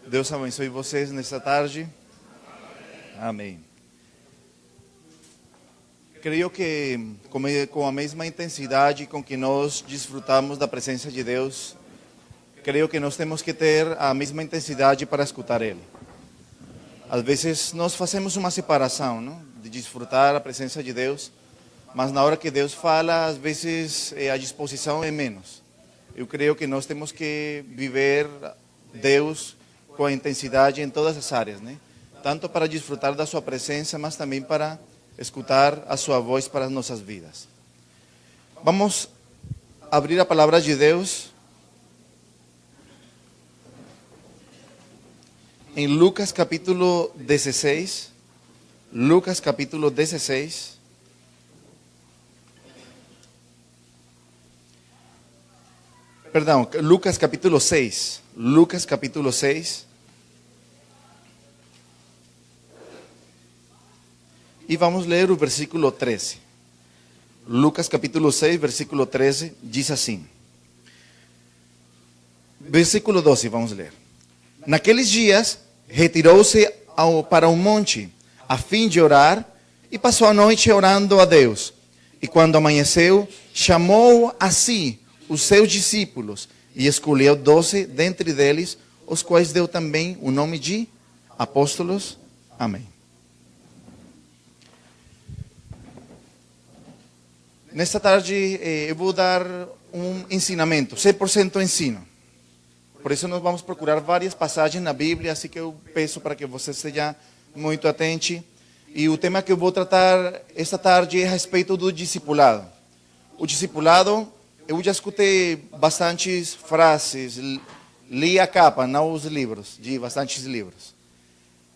Deus abençoe vocês nesta tarde. Amém. Creio que com a mesma intensidade com que nós desfrutamos da presença de Deus, creio que nós temos que ter a mesma intensidade para escutar Ele. Às vezes nós fazemos uma separação, não? De desfrutar a presença de Deus, mas na hora que Deus fala, às vezes a disposição é menos. Eu creio que nós temos que viver Deus com a intensidade em todas as áreas, né? Tanto para desfrutar da sua presença, mas também para escutar a sua voz para as nossas vidas. Vamos abrir a palavra de Deus em Lucas capítulo 16. Lucas capítulo 16. Perdão, Lucas capítulo 6. Lucas capítulo 6. E vamos ler o versículo 13. Lucas capítulo 6, versículo 13, diz assim. Versículo 12, vamos ler. Naqueles dias, retirou-se para um monte, a fim de orar, e passou a noite orando a Deus. E quando amanheceu, chamou a si os seus discípulos, e escolheu 12 dentre deles, os quais deu também o nome de apóstolos. Amém. Nesta tarde eu vou dar um ensinamento, 100% ensino. Por isso nós vamos procurar várias passagens na Bíblia, assim que eu peço para que você esteja muito atento. E o tema que eu vou tratar esta tarde é a respeito do discipulado. O discipulado, eu já escutei bastantes frases, li a capa, não os livros, de bastantes livros.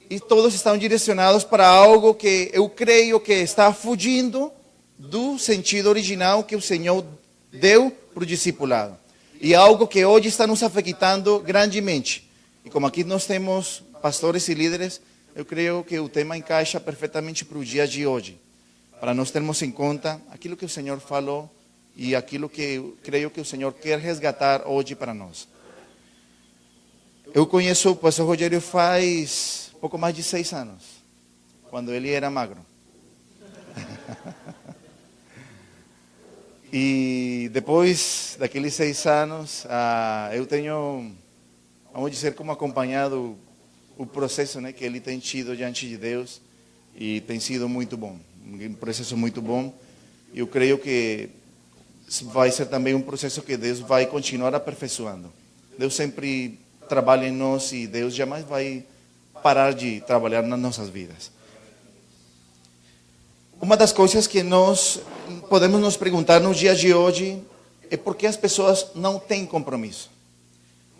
E todos estão direcionados para algo que eu creio que está fugindo do sentido original que o Senhor deu para o discipulado. E algo que hoje está nos afetando grandemente. E como aqui nós temos pastores e líderes, eu creio que o tema encaixa perfeitamente para o dia de hoje. Para nós termos em conta aquilo que o Senhor falou e aquilo que eu creio que o Senhor quer resgatar hoje para nós. Eu conheço o pastor Rogério faz pouco mais de 6 anos, quando ele era magro. E depois daqueles 6 anos, eu tenho, vamos dizer, como acompanhado o processo, né, que ele tem tido diante de Deus, e tem sido muito bom, um processo muito bom. Eu creio que vai ser também um processo que Deus vai continuar aperfeiçoando. Deus sempre trabalha em nós e Deus jamais vai parar de trabalhar nas nossas vidas. Uma das coisas que nós podemos nos perguntar nos dias de hoje é por que as pessoas não têm compromisso.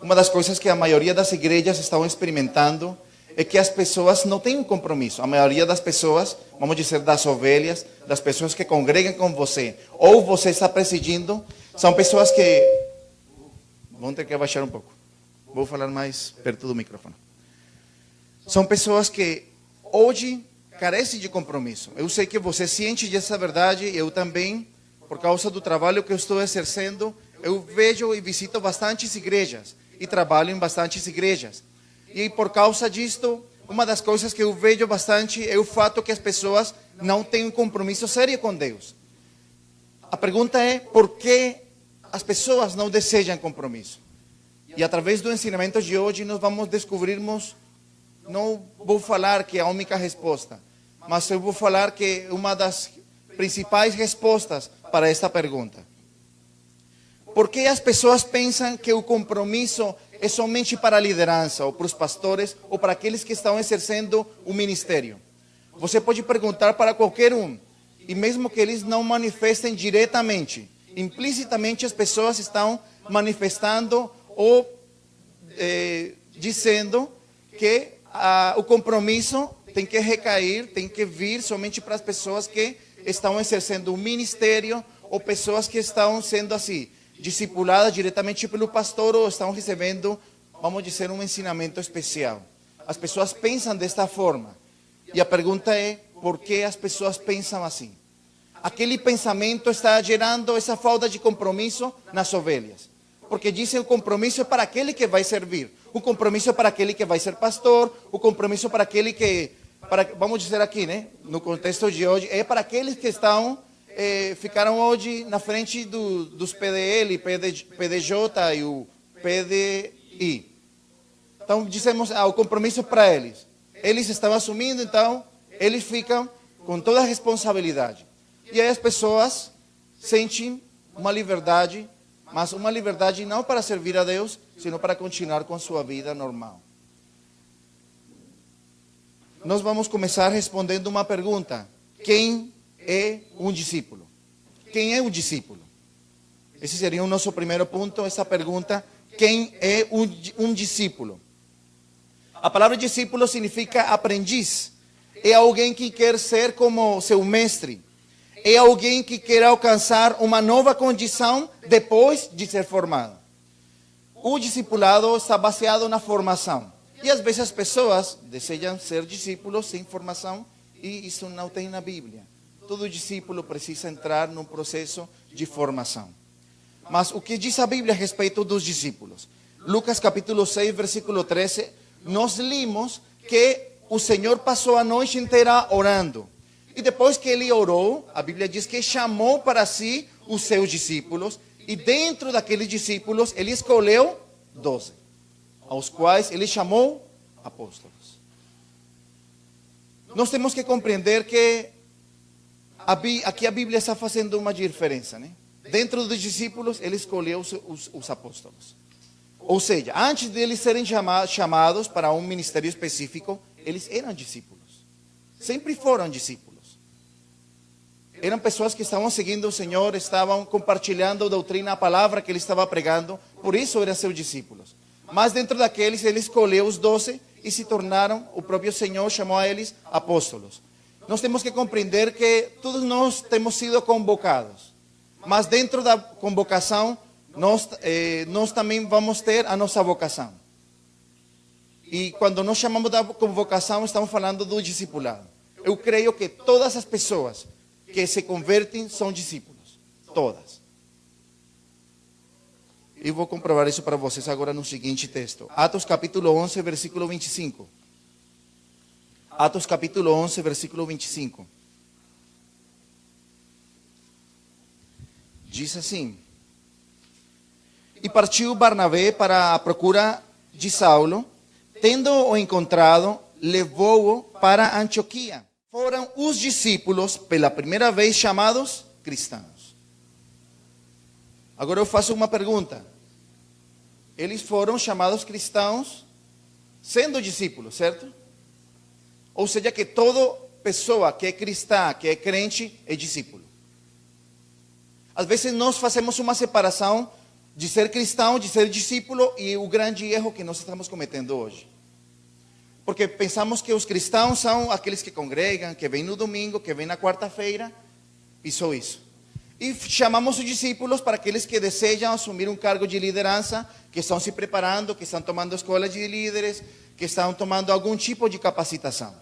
Uma das coisas que a maioria das igrejas estão experimentando é que as pessoas não têm um compromisso. A maioria das pessoas, vamos dizer, das ovelhas, das pessoas que congregam com você, ou você está presidindo, são pessoas que... Vão ter que abaixar um pouco. Vou falar mais perto do microfone. São pessoas que hoje carece de compromisso. Eu sei que você sente dessa verdade, eu também, por causa do trabalho que eu estou exercendo, eu vejo e visito bastantes igrejas, e trabalho em bastantes igrejas. E por causa disto, uma das coisas que eu vejo bastante é o fato que as pessoas não têm um compromisso sério com Deus. A pergunta é, por que as pessoas não desejam compromisso? E através do ensinamento de hoje, nós vamos descobrirmos, não vou falar que é a única resposta, mas eu vou falar que uma das principais respostas para esta pergunta. Por que as pessoas pensam que o compromisso é somente para a liderança, ou para os pastores, ou para aqueles que estão exercendo o ministério? Você pode perguntar para qualquer um, e mesmo que eles não manifestem diretamente, implicitamente as pessoas estão manifestando ou dizendo que o compromisso tem que recair, tem que vir somente para as pessoas que estão exercendo o ministério ou pessoas que estão sendo assim, discipuladas diretamente pelo pastor ou estão recebendo, vamos dizer, um ensinamento especial. As pessoas pensam desta forma. E a pergunta é, por que as pessoas pensam assim? Aquele pensamento está gerando essa falta de compromisso nas ovelhas. Porque dizem que o compromisso é para aquele que vai servir. O compromisso para aquele que vai ser pastor, o compromisso para aquele que, vamos dizer aqui, né? No contexto de hoje, é para aqueles que ficaram hoje na frente dos PDL, PDJ e o PDI. Então, dizemos, o compromisso para eles. Eles estão assumindo, então, eles ficam com toda a responsabilidade. E aí as pessoas sentem uma liberdade, mas uma liberdade não para servir a Deus, sino para continuar com sua vida normal. Nós vamos começar respondendo uma pergunta. Quem é um discípulo? Quem é um discípulo? Esse seria o nosso primeiro ponto, essa pergunta. Quem é um discípulo? A palavra discípulo significa aprendiz. É alguém que quer ser como seu mestre. É alguém que quer alcançar uma nova condição depois de ser formado. O discipulado está baseado na formação. E às vezes as pessoas desejam ser discípulos sem formação e isso não tem na Bíblia. Todo discípulo precisa entrar num processo de formação. Mas o que diz a Bíblia a respeito dos discípulos? Lucas capítulo 6, versículo 13, nós lemos que o Senhor passou a noite inteira orando. E depois que ele orou, a Bíblia diz que chamou para si os seus discípulos. E dentro daqueles discípulos, ele escolheu 12, aos quais ele chamou apóstolos. Nós temos que compreender que aqui a Bíblia está fazendo uma diferença, né? Dentro dos discípulos, ele escolheu os apóstolos. Ou seja, antes de eles serem chamados para um ministério específico, eles eram discípulos. Sempre foram discípulos. Eram pessoas que estavam seguindo o Senhor, estavam compartilhando a doutrina, a palavra que ele estava pregando. Por isso eram seus discípulos. Mas dentro daqueles, ele escolheu os 12 e se tornaram, o próprio Senhor chamou a eles apóstolos. Nós temos que compreender que todos nós temos sido convocados. Mas dentro da convocação, nós também vamos ter a nossa vocação. E quando nós chamamos da convocação, estamos falando do discipulado. Eu creio que todas as pessoas que se convertem são discípulos. Todas. E vou comprovar isso para vocês agora no seguinte texto. Atos capítulo 11, versículo 25. Atos capítulo 11, versículo 25. Diz assim: E partiu Barnabé para a procura de Saulo, tendo-o encontrado, levou-o para Antioquia. Foram os discípulos, pela primeira vez, chamados cristãos. Agora eu faço uma pergunta. Eles foram chamados cristãos sendo discípulos, certo? Ou seja, que toda pessoa que é cristã, que é crente, é discípulo. Às vezes nós fazemos uma separação de ser cristão, de ser discípulo, e o grande erro que nós estamos cometendo hoje. Porque pensamos que os cristãos são aqueles que congregam, que vêm no domingo, que vêm na quarta-feira, e só isso. E chamamos os discípulos para aqueles que desejam assumir um cargo de liderança, que estão se preparando, que estão tomando escola de líderes, que estão tomando algum tipo de capacitação.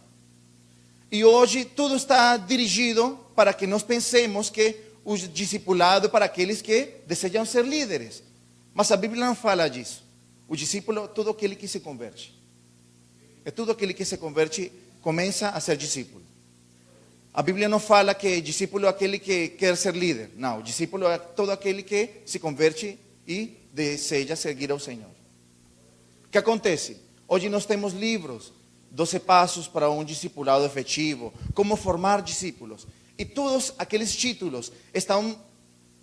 E hoje tudo está dirigido para que nós pensemos que o discipulado é para aqueles que desejam ser líderes. Mas a Bíblia não fala disso. O discípulo é todo aquele que se converte. É todo aquele que se converte, começa a ser discípulo. A Bíblia não fala que discípulo é aquele que quer ser líder. Não, discípulo é todo aquele que se converte e deseja seguir ao Senhor. O que acontece? Hoje nós temos livros, 12 passos para um discipulado efetivo, como formar discípulos. E todos aqueles títulos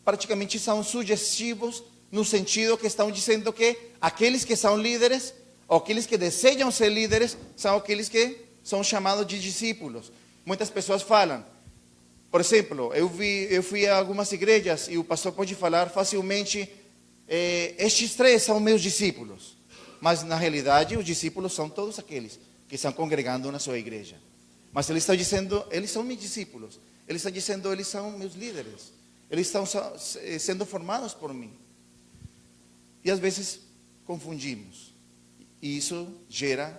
praticamente são sugestivos, no sentido que estão dizendo que aqueles que são líderes, ou aqueles que desejam ser líderes, são aqueles que são chamados de discípulos. Muitas pessoas falam, por exemplo, eu fui a algumas igrejas e o pastor pode falar facilmente, estes 3 são meus discípulos. Mas na realidade os discípulos são todos aqueles que estão congregando na sua igreja. Mas ele está dizendo, eles são meus discípulos. Ele está dizendo, eles são meus líderes. Eles estão sendo formados por mim. E às vezes confundimos. E isso gera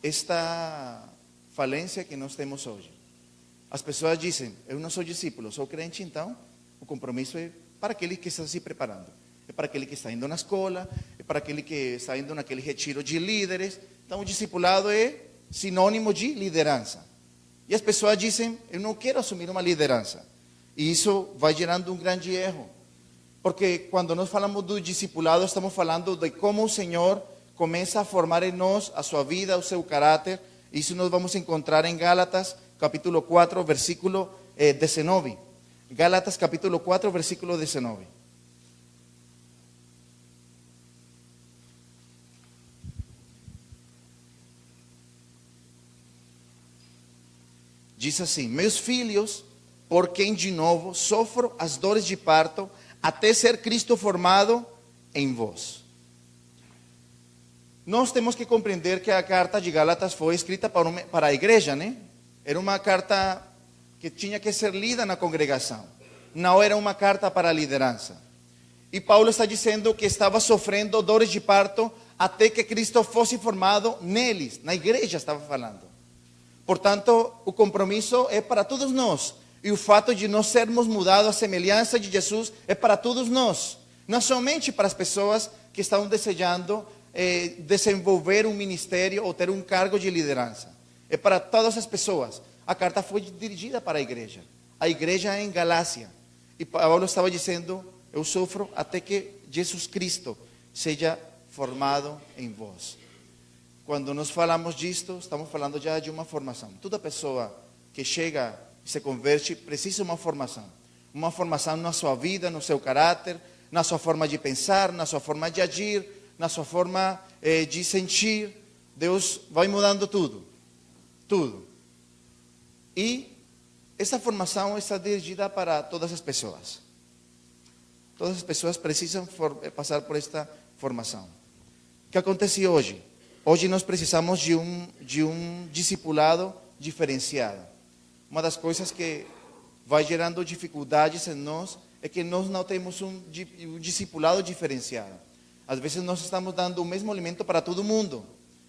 esta falência que nós temos hoje. As pessoas dizem, eu não sou discípulo, sou crente, então o compromisso é para aquele que está se preparando. É para aquele que está indo na escola, é para aquele que está indo naquele retiro de líderes. Então, o discipulado é sinônimo de liderança. E as pessoas dizem, eu não quero assumir uma liderança. E isso vai gerando um grande erro. Porque quando nós falamos do discipulado, estamos falando de como o Senhor começa a formar em nós a sua vida, o seu caráter. Isso nós vamos encontrar em Gálatas, capítulo 4, versículo 19. Gálatas, capítulo 4, versículo 19. Diz assim: meus filhos, por quem de novo sofro as dores de parto, até ser Cristo formado em vós. Nós temos que compreender que a carta de Gálatas foi escrita para a igreja, né? Era uma carta que tinha que ser lida na congregação. Não era uma carta para a liderança. E Paulo está dizendo que estava sofrendo dores de parto até que Cristo fosse formado neles. Na igreja estava falando. Portanto, o compromisso é para todos nós. E o fato de nós sermos mudados à semelhança de Jesus é para todos nós. Não somente para as pessoas que estão desejando desenvolver um ministério ou ter um cargo de liderança. É para todas as pessoas. A carta foi dirigida para a igreja. A igreja é em Galácia. E Paulo estava dizendo, eu sofro até que Jesus Cristo seja formado em vós. Quando nós falamos disto, estamos falando já de uma formação. Toda pessoa que chega e se converte precisa de uma formação. Uma formação na sua vida, no seu caráter, na sua forma de pensar, na sua forma de agir, na sua forma de sentir. Deus vai mudando tudo. Tudo. E essa formação está dirigida para todas as pessoas. Todas as pessoas precisam passar por esta formação. O que acontece hoje? Hoje nós precisamos de um discipulado diferenciado. Uma das coisas que vai gerando dificuldades em nós é que nós não temos um discipulado diferenciado. Às vezes nós estamos dando o mesmo alimento para todo mundo.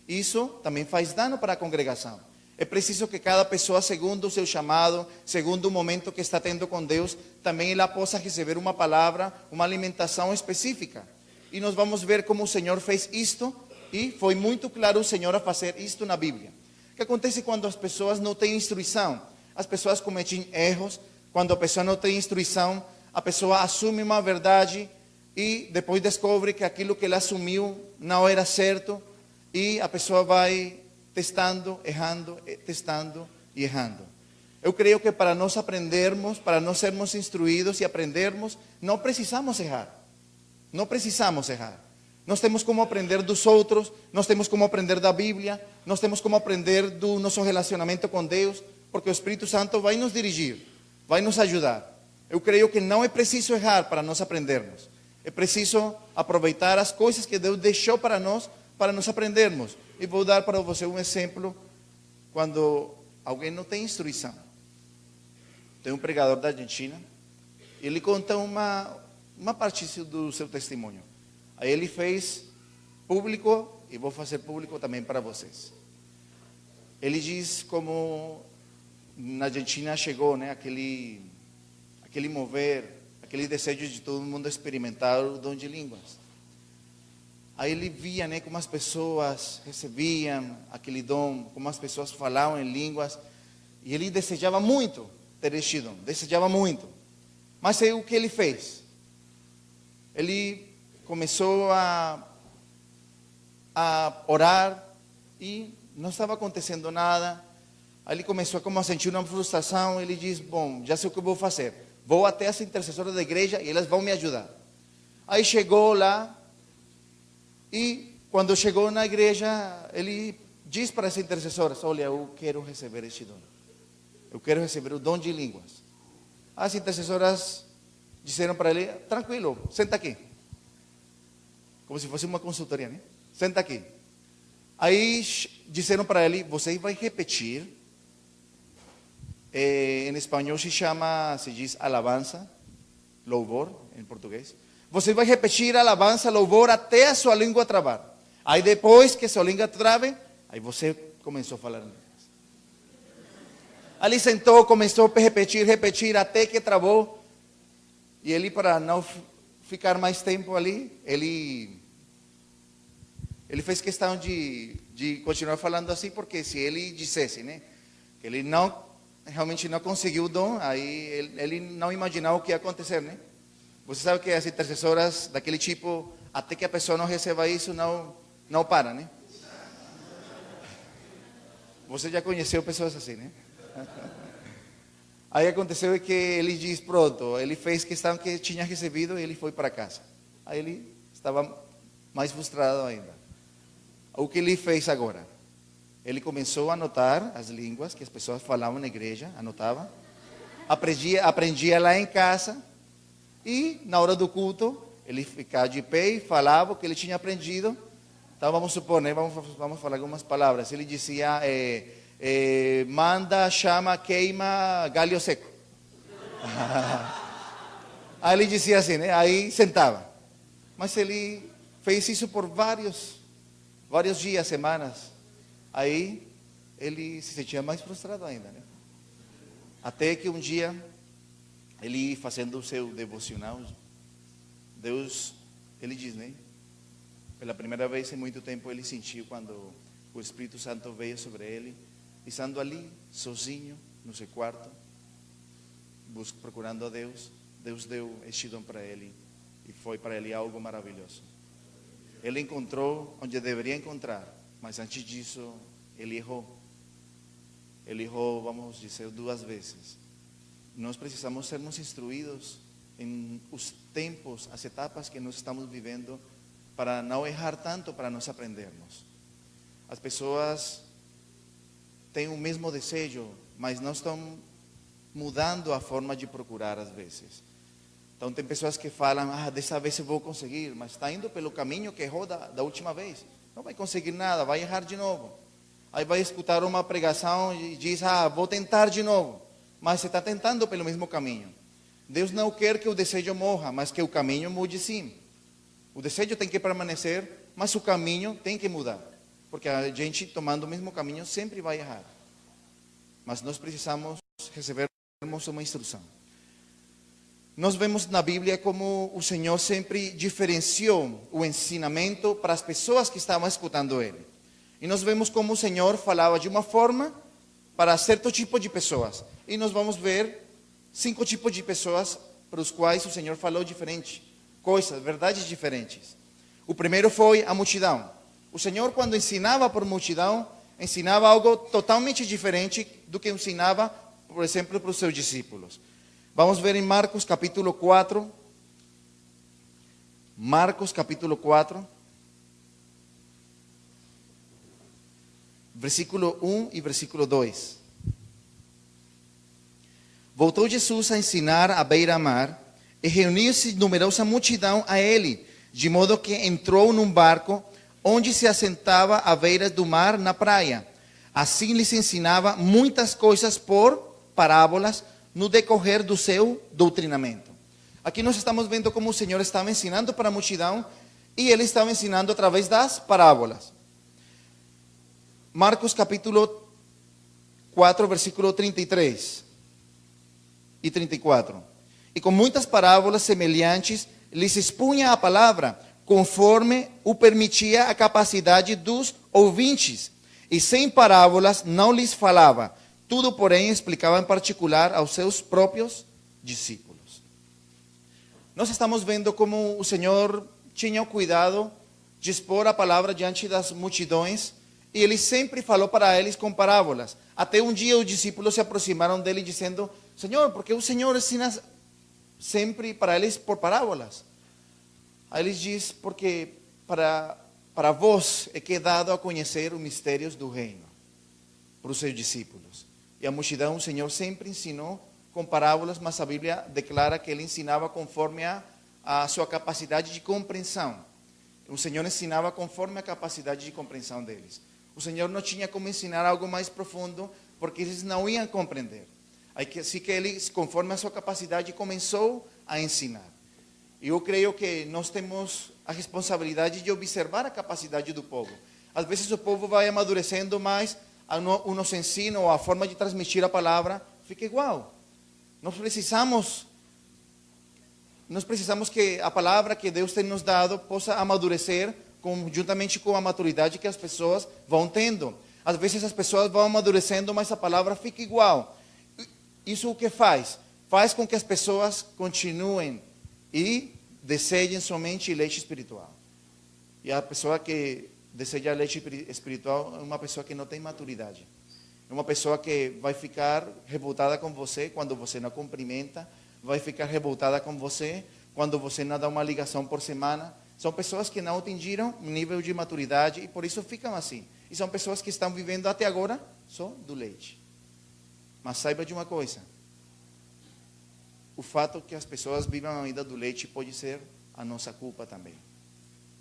Isso também faz dano para a congregação. É preciso que cada pessoa, segundo o seu chamado, segundo o momento que está tendo com Deus, também ela possa receber uma palavra, uma alimentação específica. E nós vamos ver como o Senhor fez isto, e foi muito claro o Senhor a fazer isto na Bíblia. O que acontece quando as pessoas não têm instrução? As pessoas cometem erros. Quando a pessoa não tem instrução, a pessoa assume uma verdade e depois descobre que aquilo que ela assumiu não era certo, e a pessoa vai testando, errando, testando e errando. Eu creio que para nós aprendermos, para nós sermos instruídos e aprendermos, não precisamos errar. Não precisamos errar. Nós temos como aprender dos outros, nós temos como aprender da Bíblia, nós temos como aprender do nosso relacionamento com Deus, porque o Espírito Santo vai nos dirigir, vai nos ajudar. Eu creio que não é preciso errar para nós aprendermos. É preciso aproveitar as coisas que Deus deixou para nós aprendermos. E vou dar para você um exemplo quando alguém não tem instrução. Tem um pregador da Argentina, e ele conta uma parte do seu testemunho. Aí ele fez público, e vou fazer público também para vocês. Ele diz como na Argentina chegou, né, aquele mover, aquele desejo de todo mundo experimentar o dom de línguas. Aí ele via, né, como as pessoas recebiam aquele dom, como as pessoas falavam em línguas, e ele desejava muito ter este dom, desejava muito. Mas aí o que ele fez? Ele começou a orar e não estava acontecendo nada. Aí ele começou a sentir uma frustração. Ele diz, bom, já sei o que eu vou fazer. Vou até as intercessoras da igreja e elas vão me ajudar. Aí chegou lá e quando chegou na igreja, ele diz para as intercessoras, olha, eu quero receber este dom. Eu quero receber o dom de línguas. As intercessoras disseram para ele, tranquilo, senta aqui. Como se fosse uma consultoria, né? Senta aqui. Aí disseram para ele, você vai repetir. Em espanhol se diz alabança, louvor, em português. Você vai repetir alabança, louvor, até a sua língua travar. Aí depois que a sua língua trave, aí você começou a falar em línguas. Ali sentou, começou a repetir, até que travou. E ele, para não ficar mais tempo ali, ele Ele fez questão de continuar falando assim, porque se ele dissesse, né, que ele não realmente não conseguiu o dom, aí ele não imaginava o que ia acontecer, né? Você sabe que as intercessoras daquele tipo, até que a pessoa não receba isso, não para, né? Você já conheceu pessoas assim, né? Aí aconteceu que ele diz, pronto, ele fez questão que tinha recebido e ele foi para casa. Aí ele estava mais frustrado ainda. O que ele fez agora? Ele começou a anotar as línguas que as pessoas falavam na igreja, anotava, aprendia lá em casa e na hora do culto ele ficava de pé e falava o que ele tinha aprendido. Então vamos supor, né, vamos falar algumas palavras. Ele dizia, manda, chama, queima, galho seco. Aí ele dizia assim, né, aí sentava. Mas ele fez isso por vários dias, semanas. Aí ele se sentia mais frustrado ainda, né? Até que um dia, ele fazendo o seu devocional, Deus, ele diz, né? Pela primeira vez em muito tempo ele sentiu quando o Espírito Santo veio sobre ele, estando ali, sozinho, no seu quarto, procurando a Deus. Deus deu este dom para ele e foi para ele algo maravilhoso. Ele encontrou onde deveria encontrar. Mas antes disso, ele errou. Ele errou, vamos dizer, 2 vezes. Nós precisamos sermos instruídos em os tempos, as etapas que nós estamos vivendo, para não errar tanto, para nós aprendermos. As pessoas têm o mesmo desejo, mas não estão mudando a forma de procurar às vezes. Então tem pessoas que falam, dessa vez eu vou conseguir, mas está indo pelo caminho que errou da última vez. Não vai conseguir nada, vai errar de novo. Aí vai escutar uma pregação e diz, vou tentar de novo. Mas você está tentando pelo mesmo caminho. Deus não quer que o desejo morra, mas que o caminho mude sim. O desejo tem que permanecer, mas o caminho tem que mudar. Porque a gente tomando o mesmo caminho sempre vai errar. Mas nós precisamos recebermos uma instrução. Nós vemos na Bíblia como o Senhor sempre diferenciou o ensinamento para as pessoas que estavam escutando Ele. E nós vemos como o Senhor falava de uma forma para certo tipo de pessoas. E nós vamos ver 5 tipos de pessoas para os quais o Senhor falou diferente. Coisas, verdades diferentes. O primeiro foi a multidão. O Senhor, quando ensinava por multidão, ensinava algo totalmente diferente do que ensinava, por exemplo, para os seus discípulos. Vamos ver em Marcos capítulo 4. Marcos capítulo 4. Versículo 1 e versículo 2. Voltou Jesus a ensinar à beira-mar e reuniu-se numerosa multidão a ele, de modo que entrou num barco onde se assentava à beira do mar na praia. Assim lhes ensinava muitas coisas por parábolas no decorrer do seu doutrinamento. Aqui nós estamos vendo como o Senhor estava ensinando para a multidão e ele estava ensinando através das parábolas. Marcos capítulo 4, versículo 33 e 34. E com muitas parábolas semelhantes lhes expunha a palavra, conforme o permitia a capacidade dos ouvintes. E sem parábolas não lhes falava. Tudo, porém, explicava em particular aos seus próprios discípulos. Nós estamos vendo como o Senhor tinha o cuidado de expor a palavra diante das multidões, e ele sempre falou para eles com parábolas. Até um dia os discípulos se aproximaram dele dizendo, Senhor, por que o Senhor ensina sempre para eles por parábolas? Aí ele diz, porque para vós é que é dado a conhecer os mistérios do reino, para os seus discípulos. E a multidão, o Senhor sempre ensinou com parábolas, mas a Bíblia declara que ele ensinava conforme a sua capacidade de compreensão. O Senhor ensinava conforme a capacidade de compreensão deles. O Senhor não tinha como ensinar algo mais profundo, porque eles não iam compreender. Assim que ele, conforme a sua capacidade, começou a ensinar. E eu creio que nós temos a responsabilidade de observar a capacidade do povo. Às vezes o povo vai amadurecendo, mas o nosso ensino, ou a forma de transmitir a palavra, fica igual. Nós precisamos que a palavra que Deus tem nos dado possa amadurecer juntamente com a maturidade que as pessoas vão tendo. Às vezes as pessoas vão amadurecendo, mas a palavra fica igual. Isso o que faz? Faz com que as pessoas continuem e desejem somente leite espiritual. E a pessoa que deseja leite espiritual é uma pessoa que não tem maturidade. É uma pessoa que vai ficar revoltada com você quando você não cumprimenta, vai ficar revoltada com você quando você não dá uma ligação por semana. São pessoas que não atingiram um nível de maturidade e por isso ficam assim. E são pessoas que estão vivendo até agora só do leite. Mas saiba de uma coisa. O fato que as pessoas vivam a vida do leite pode ser a nossa culpa também.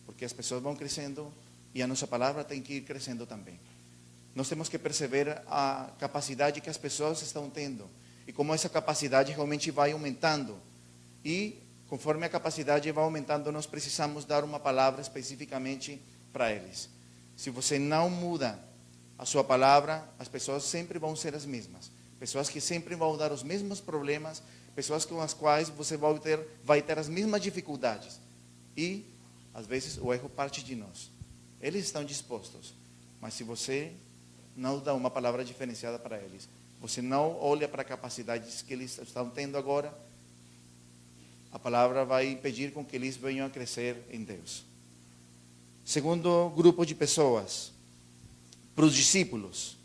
Porque as pessoas vão crescendo e a nossa palavra tem que ir crescendo também. Nós temos que perceber a capacidade que as pessoas estão tendo e como essa capacidade realmente vai aumentando. E conforme a capacidade vai aumentando, nós precisamos dar uma palavra especificamente para eles. Se você não muda a sua palavra, as pessoas sempre vão ser as mesmas. Pessoas que sempre vão dar os mesmos problemas, pessoas com as quais você vai ter as mesmas dificuldades. E, às vezes, o erro parte de nós. Eles estão dispostos, mas se você não dá uma palavra diferenciada para eles, você não olha para a capacidade que eles estão tendo agora, a palavra vai impedir com que eles venham a crescer em Deus. Segundo grupo de pessoas, para os discípulos.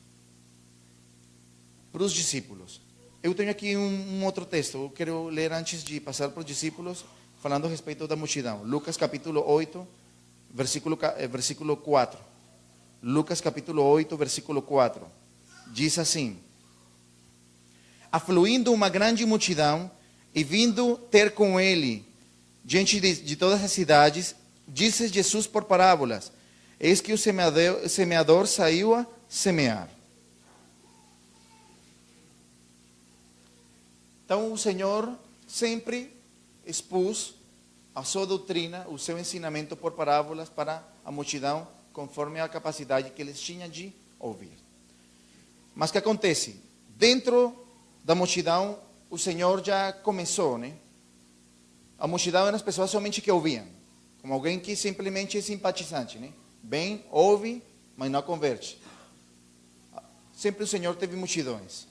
Para os discípulos. Eu tenho aqui um outro texto, eu quero ler antes de passar para os discípulos, falando a respeito da multidão. Lucas capítulo 8, versículo 4. Lucas capítulo 8, versículo 4. Diz assim: afluindo uma grande multidão e vindo ter com ele diante de todas as cidades, disse Jesus por parábolas: eis que o semeador saiu a semear. Então o Senhor sempre expôs a sua doutrina, o seu ensinamento por parábolas para a multidão, conforme a capacidade que eles tinham de ouvir. Mas o que acontece? Dentro da multidão, o Senhor já começou, né? A multidão eram as pessoas somente que ouviam, como alguém que simplesmente é simpatizante, né? Bem, ouve, mas não converte. Sempre o Senhor teve multidões,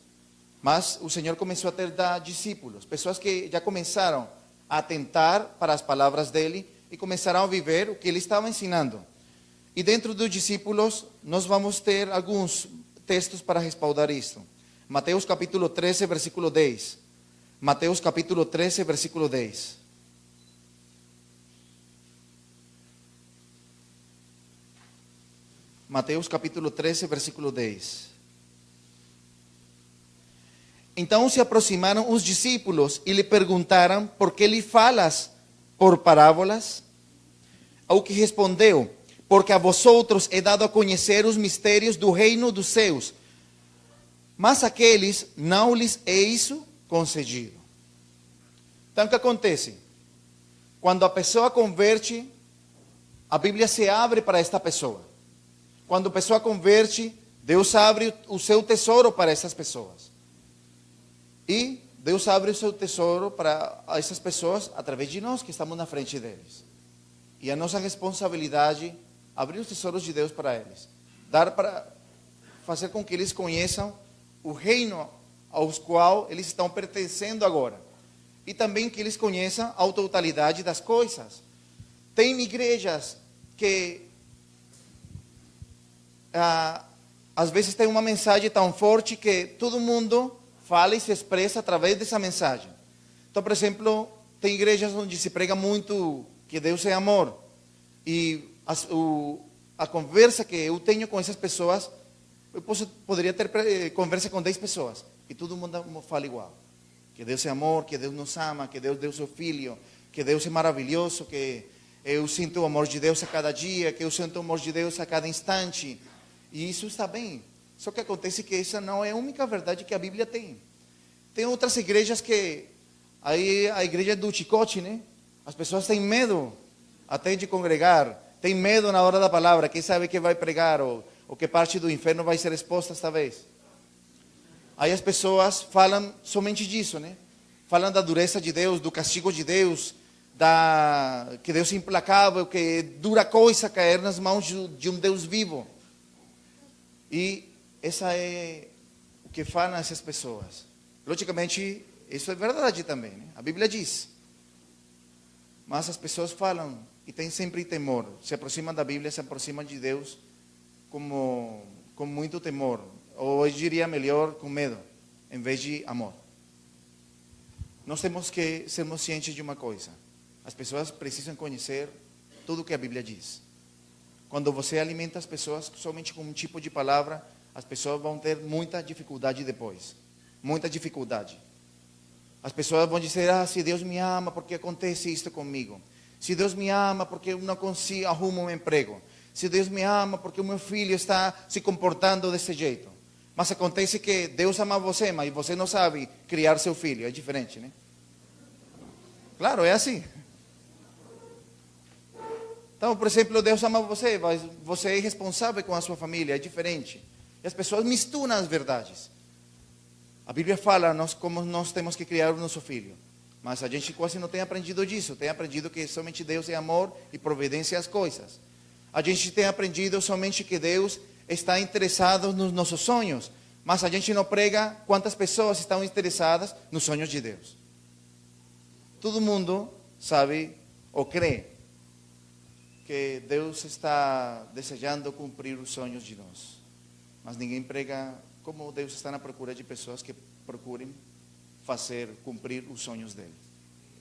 mas o Senhor começou a ter discípulos, pessoas que já começaram a atentar para as palavras dele e começaram a viver o que ele estava ensinando. E dentro dos discípulos, nós vamos ter alguns textos para respaldar isto. Mateus capítulo 13, versículo 10. Mateus capítulo 13, versículo 10. Mateus capítulo 13, versículo 10. Então se aproximaram os discípulos e lhe perguntaram: por que lhe falas por parábolas? Ao que respondeu: porque a vosotros é dado a conhecer os mistérios do reino dos céus, mas aqueles não lhes é isso concedido. Então o que acontece? Quando a pessoa converte, a Bíblia se abre para esta pessoa. Quando a pessoa converte, Deus abre o seu tesouro para essas pessoas. E Deus abre o seu tesouro para essas pessoas através de nós que estamos na frente deles. E a nossa responsabilidade é abrir os tesouros de Deus para eles. Dar para fazer com que eles conheçam o reino aos qual eles estão pertencendo agora. E também que eles conheçam a totalidade das coisas. Tem igrejas que às vezes tem uma mensagem tão forte que todo mundo fala e se expressa através dessa mensagem. Então, por exemplo, tem igrejas onde se prega muito que Deus é amor. E a conversa que eu tenho com essas pessoas, eu poderia ter conversa com 10 pessoas. E todo mundo fala igual. Que Deus é amor, que Deus nos ama, que Deus deu seu filho, que Deus é maravilhoso, que eu sinto o amor de Deus a cada dia, que eu sinto o amor de Deus a cada instante. E isso está bem. Só que acontece que essa não é a única verdade que a Bíblia tem. Tem outras igrejas que, aí a igreja do chicote, né? As pessoas têm medo até de congregar, têm medo na hora da palavra, quem sabe que vai pregar, ou que parte do inferno vai ser exposta esta vez. Aí as pessoas falam somente disso, né? Falam da dureza de Deus, do castigo de Deus, que Deus é implacável, que é dura coisa cair nas mãos de um Deus vivo. E essa é o que falam essas pessoas. Logicamente, isso é verdade também, né? A Bíblia diz. Mas as pessoas falam e têm sempre temor. Se aproximam da Bíblia, se aproximam de Deus com muito temor. Ou eu diria melhor, com medo, em vez de amor. Nós temos que sermos cientes de uma coisa. As pessoas precisam conhecer tudo o que a Bíblia diz. Quando você alimenta as pessoas somente com um tipo de palavra, as pessoas vão ter muita dificuldade depois. Muita dificuldade. As pessoas vão dizer, se Deus me ama, por que acontece isto comigo? Se Deus me ama, porque eu não consigo arrumar um emprego? Se Deus me ama, porque o meu filho está se comportando desse jeito? Mas acontece que Deus ama você, mas você não sabe criar seu filho. É diferente, né? Claro, é assim. Então, por exemplo, Deus ama você, mas você é responsável com a sua família. É diferente. E as pessoas misturam as verdades. A Bíblia fala como nós temos que criar o nosso filho. Mas a gente quase não tem aprendido disso. Tem aprendido que somente Deus é amor e providência às coisas. A gente tem aprendido somente que Deus está interessado nos nossos sonhos. Mas a gente não prega quantas pessoas estão interessadas nos sonhos de Deus. Todo mundo sabe ou crê que Deus está desejando cumprir os sonhos de nós. Mas ninguém prega como Deus está na procura de pessoas que procurem cumprir os sonhos dele.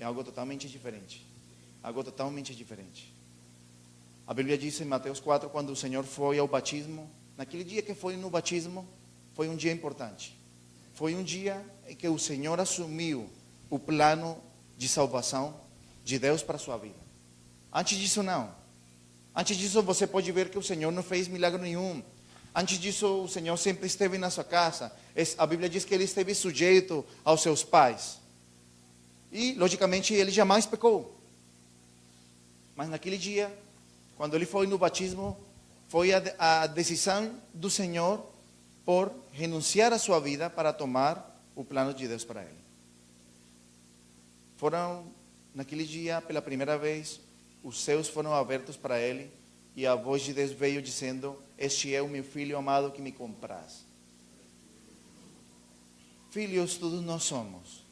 É algo totalmente diferente. Algo totalmente diferente. A Bíblia diz em Mateus 4, quando o Senhor foi ao batismo, naquele dia que foi no batismo, foi um dia importante. Foi um dia em que o Senhor assumiu o plano de salvação de Deus para a sua vida. Antes disso, não. Antes disso, você pode ver que o Senhor não fez milagre nenhum. Antes disso, o Senhor sempre esteve na sua casa. A Bíblia diz que ele esteve sujeito aos seus pais. E, logicamente, ele jamais pecou. Mas naquele dia, quando ele foi no batismo, foi a decisão do Senhor por renunciar à sua vida para tomar o plano de Deus para ele. Naquele dia, pela primeira vez, os céus foram abertos para ele e a voz de Deus veio dizendo: este é o meu filho amado que me compraz. Filhos todos nós somos,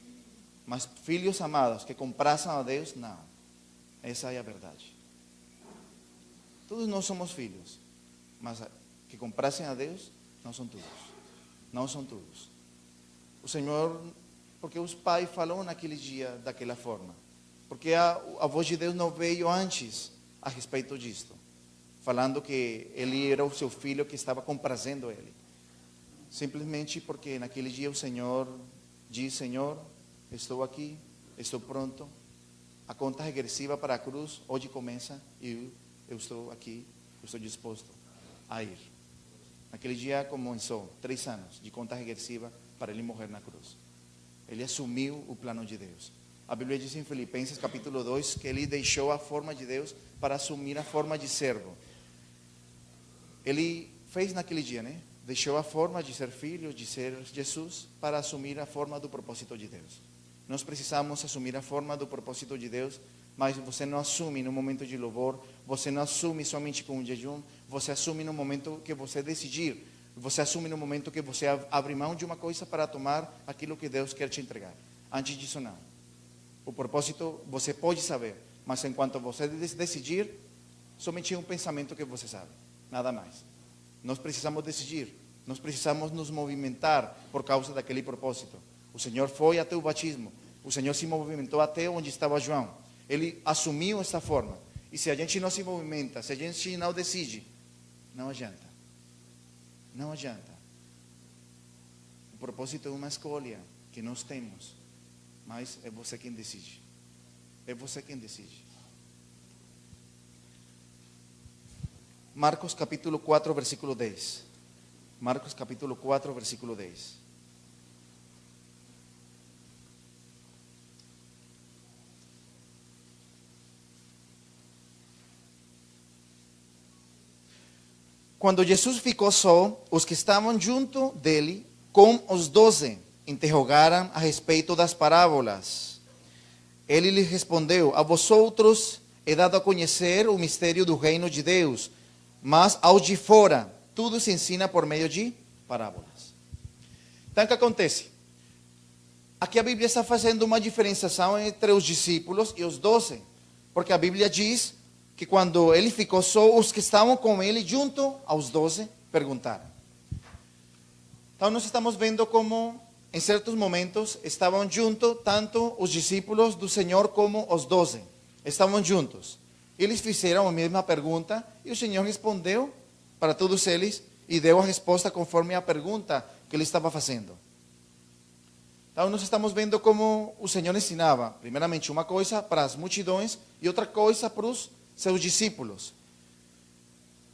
mas filhos amados que comprazam a Deus, não. Essa é a verdade. Todos nós somos filhos, mas que comprazem a Deus, não são todos. Não são todos. O Senhor, porque os pais falaram naquele dia daquela forma. Porque a voz de Deus não veio antes a respeito disto, falando que ele era o seu filho que estava comprazendo ele. Simplesmente porque naquele dia o Senhor diz: Senhor, estou aqui, estou pronto, a conta regressiva para a cruz hoje começa e eu estou aqui, eu estou disposto a ir. Naquele dia começou 3 anos de conta regressiva para ele morrer na cruz. Ele assumiu o plano de Deus. A Bíblia diz em Filipenses capítulo 2 que ele deixou a forma de Deus para assumir a forma de servo. Ele fez naquele dia, né? Deixou a forma de ser filho, de ser Jesus, para assumir a forma do propósito de Deus. Nós precisamos assumir a forma do propósito de Deus, mas você não assume no momento de louvor, você não assume somente com um jejum, você assume no momento que você decidir, você assume no momento que você abre mão de uma coisa para tomar aquilo que Deus quer te entregar. Antes disso, não. O propósito você pode saber, mas enquanto você decidir, somente é um pensamento que você sabe, nada mais. Nós precisamos decidir, nós precisamos nos movimentar por causa daquele propósito. O Senhor foi até o batismo, o Senhor se movimentou até onde estava João. Ele assumiu essa forma. E se a gente não se movimenta, se a gente não decide, não adianta. Não adianta. O propósito é uma escolha que nós temos. Mas é você quem decide. É você quem decide. Marcos capítulo 4, versículo 10. Marcos capítulo 4, versículo 10. Quando Jesus ficou só, os que estavam junto dele, com os 12, interrogaram a respeito das parábolas. Ele lhe respondeu: a vosotros he dado a conhecer o mistério do reino de Deus, mas aos de fora tudo se ensina por meio de parábolas. Então, o que acontece? Aqui a Bíblia está fazendo uma diferenciação entre os discípulos e os 12, porque a Bíblia diz que quando ele ficou só, os que estavam com ele, junto aos 12, perguntaram. Então, nós estamos vendo como, em certos momentos, estavam juntos, tanto os discípulos do Senhor como os 12. Estavam juntos. Eles fizeram a mesma pergunta e o Senhor respondeu para todos eles e deu a resposta conforme a pergunta que ele estava fazendo. Então, nós estamos vendo como o Senhor ensinava, primeiramente, uma coisa para as multidões e outra coisa para os seus discípulos.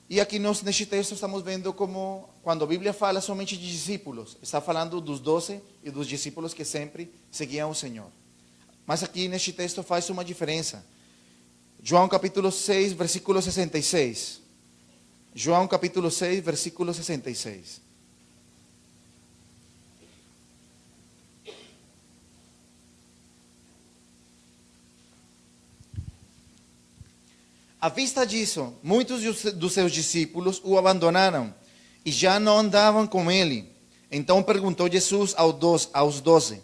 E aqui neste texto estamos vendo como, quando a Bíblia fala somente de discípulos, está falando dos 12 e dos discípulos que sempre seguiam o Senhor. Mas aqui neste texto faz uma diferença. João capítulo 6, versículo 66. João capítulo 6, versículo 66. À vista disso, muitos dos seus discípulos o abandonaram e já não andavam com ele. Então perguntou Jesus aos 12: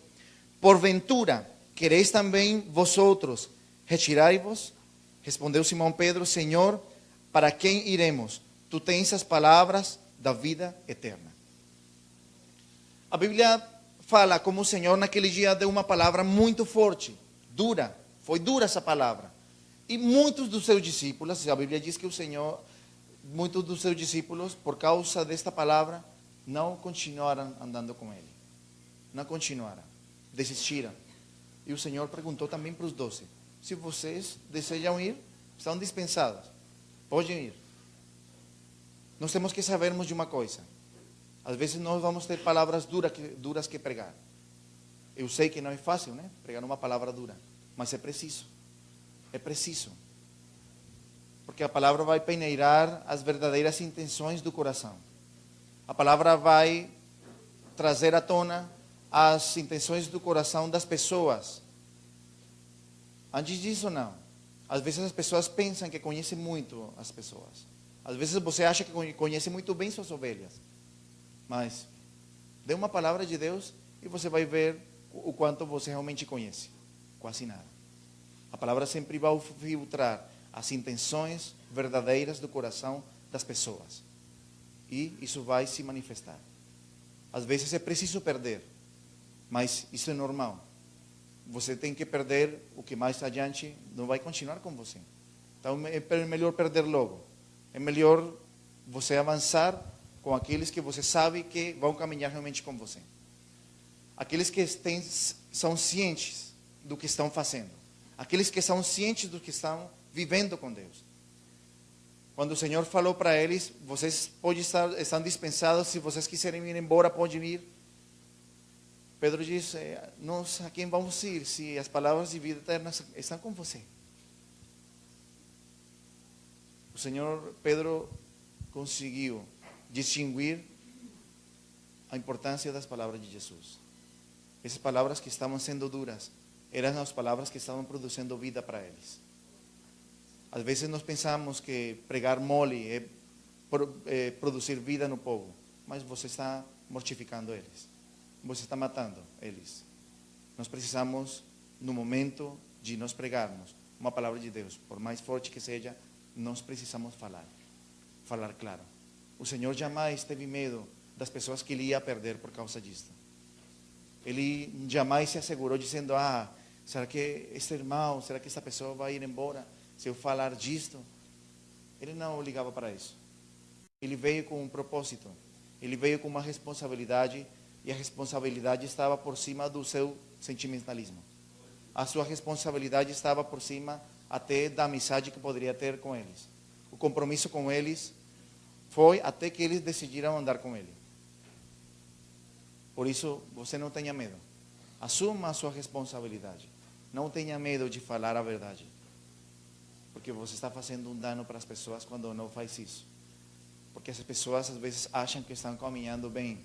porventura, quereis também vosotros retirai-vos? Respondeu Simão Pedro: Senhor, para quem iremos? Tu tens as palavras da vida eterna. A Bíblia fala como o Senhor naquele dia deu uma palavra muito forte, dura. Foi dura essa palavra. E muitos dos seus discípulos, a Bíblia diz que o Senhor, muitos dos seus discípulos, por causa desta palavra, não continuaram andando com ele. Não continuaram. Desistiram. E o Senhor perguntou também para os 12: se vocês desejam ir, estão dispensados. Podem ir. Nós temos que sabermos de uma coisa. Às vezes nós vamos ter palavras duras que pregar. Eu sei que não é fácil, né? Pregar uma palavra dura. Mas é preciso. É preciso. Porque a palavra vai peneirar as verdadeiras intenções do coração. A palavra vai trazer à tona as intenções do coração das pessoas. Antes disso, não. Às vezes as pessoas pensam que conhecem muito as pessoas. Às vezes você acha que conhece muito bem suas ovelhas. Mas dê uma palavra de Deus e você vai ver o quanto você realmente conhece. Quase nada. A palavra sempre vai filtrar as intenções verdadeiras do coração das pessoas. E isso vai se manifestar. Às vezes é preciso perder, mas isso é normal. Você tem que perder o que mais adiante não vai continuar com você. Então é melhor perder logo. É melhor você avançar com aqueles que você sabe que vão caminhar realmente com você. Aqueles que são cientes do que estão fazendo. Aqueles que são cientes do que estão vivendo com Deus. Quando o Senhor falou para eles: vocês estão dispensados, se vocês quiserem ir embora, podem ir. Pedro disse: nós a quem vamos ir se as palavras de vida eterna estão com você? O Senhor Pedro conseguiu distinguir a importância das palavras de Jesus. Essas palavras que estavam sendo duras eram as palavras que estavam produzindo vida para eles. Às vezes nós pensamos que pregar mole é produzir vida no povo, mas você está mortificando eles. Você está matando eles. Nós precisamos, no momento de nós pregarmos uma palavra de Deus, por mais forte que seja, nós precisamos falar claro. O Senhor jamais teve medo das pessoas que ele ia perder por causa disso. Ele jamais se assegurou dizendo: será que este irmão, será que esta pessoa vai ir embora se eu falar disto? Ele não ligava para isso. Ele veio com um propósito. Ele veio com uma responsabilidade, e a responsabilidade estava por cima do seu sentimentalismo. A sua responsabilidade estava por cima até da amizade que poderia ter com eles. O compromisso com eles foi até que eles decidiram andar com ele. Por isso, você não tenha medo. Assuma a sua responsabilidade. Não tenha medo de falar a verdade. Porque você está fazendo um dano para as pessoas quando não faz isso. Porque as pessoas às vezes acham que estão caminhando bem,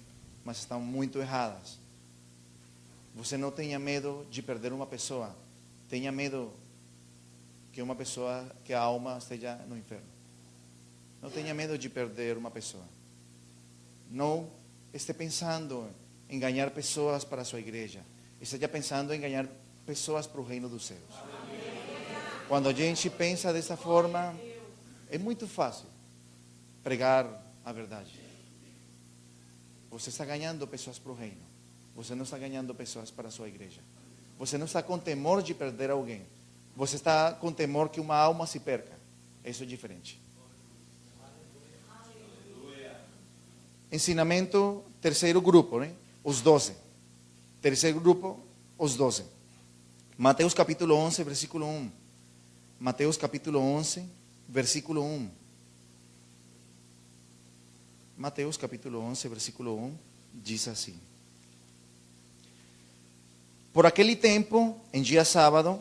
mas estão muito erradas. Você não tenha medo de perder uma pessoa tenha medo que uma pessoa, que a alma esteja no inferno. Não tenha medo de perder uma pessoa. Não esteja pensando em ganhar pessoas para a sua igreja. Esteja pensando em ganhar pessoas para o reino dos céus. Quando a gente pensa dessa forma, é muito fácil pregar a verdade. Você está ganhando pessoas para o reino. Você não está ganhando pessoas para a sua igreja. Você não está com temor de perder alguém. Você está com temor que uma alma se perca. Isso é diferente. Ensinamento, terceiro grupo, né? Os 12. Terceiro grupo, os 12. Mateus capítulo 11, versículo 1. Mateus capítulo 11, versículo 1. Mateus capítulo 11, versículo 1, diz assim: Por aquele tempo, em dia sábado,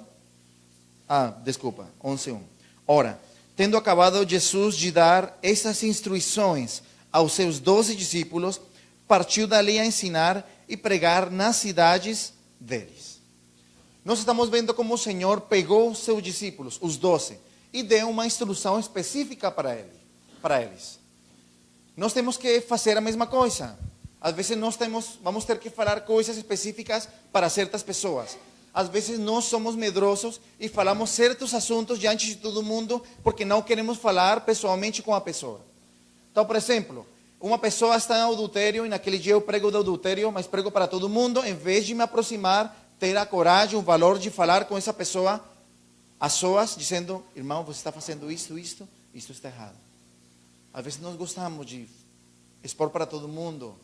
11:1. Ora, tendo acabado Jesus de dar estas instruções aos seus 12 discípulos, partiu dali a ensinar e pregar nas cidades deles. Nós estamos vendo como o Senhor pegou os seus discípulos, os 12, e deu uma instrução específica para eles. Nós temos que fazer a mesma coisa. Às vezes vamos ter que falar coisas específicas para certas pessoas. Às vezes nós somos medrosos e falamos certos assuntos diante de todo mundo porque não queremos falar pessoalmente com a pessoa. Então, por exemplo, uma pessoa está em adultério e naquele dia eu prego do adultério, mas prego para todo mundo, em vez de me aproximar, ter a coragem, o valor de falar com essa pessoa a soas, dizendo: irmão, você está fazendo isto está errado. Às vezes nós gostamos de expor para todo mundo,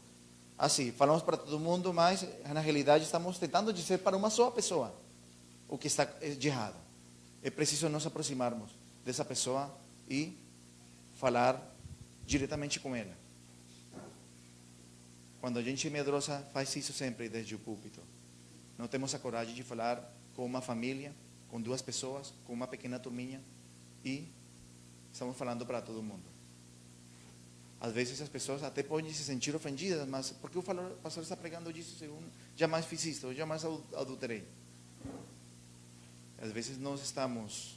assim, falamos para todo mundo, mas na realidade estamos tentando dizer para uma só pessoa o que está de errado. É preciso nos aproximarmos dessa pessoa e falar diretamente com ela. Quando a gente é medrosa, faz isso sempre desde o púlpito. Não temos a coragem de falar com uma família, com 2 pessoas, com uma pequena turminha, e estamos falando para todo mundo. Às vezes as pessoas até podem se sentir ofendidas, mas por que o pastor está pregando disso? Eu jamais fiz isso, eu jamais adulterei. Às vezes nós estamos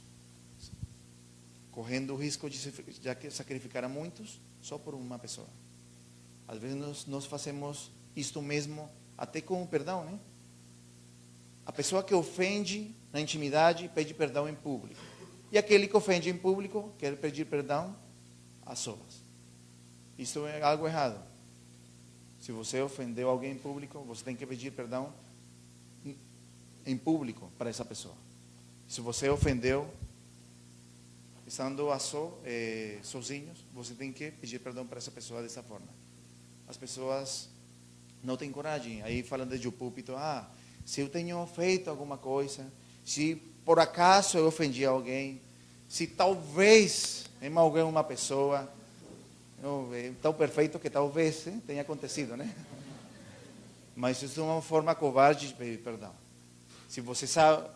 correndo o risco de sacrificar a muitos só por uma pessoa. Às vezes nós fazemos isto mesmo até com o perdão, né? A pessoa que ofende na intimidade pede perdão em público. E aquele que ofende em público quer pedir perdão a solas. Isso é algo errado. Se você ofendeu alguém em público, você tem que pedir perdão em público para essa pessoa. Se você ofendeu estando sozinhos, você tem que pedir perdão para essa pessoa dessa forma. As pessoas não têm coragem. Aí falando desde o púlpito, se eu tenho feito alguma coisa, se por acaso eu ofendi alguém, se talvez eu malguei uma pessoa, é tão perfeito que talvez tenha acontecido, né? Mas isso é uma forma covarde de pedir perdão. Se você sabe,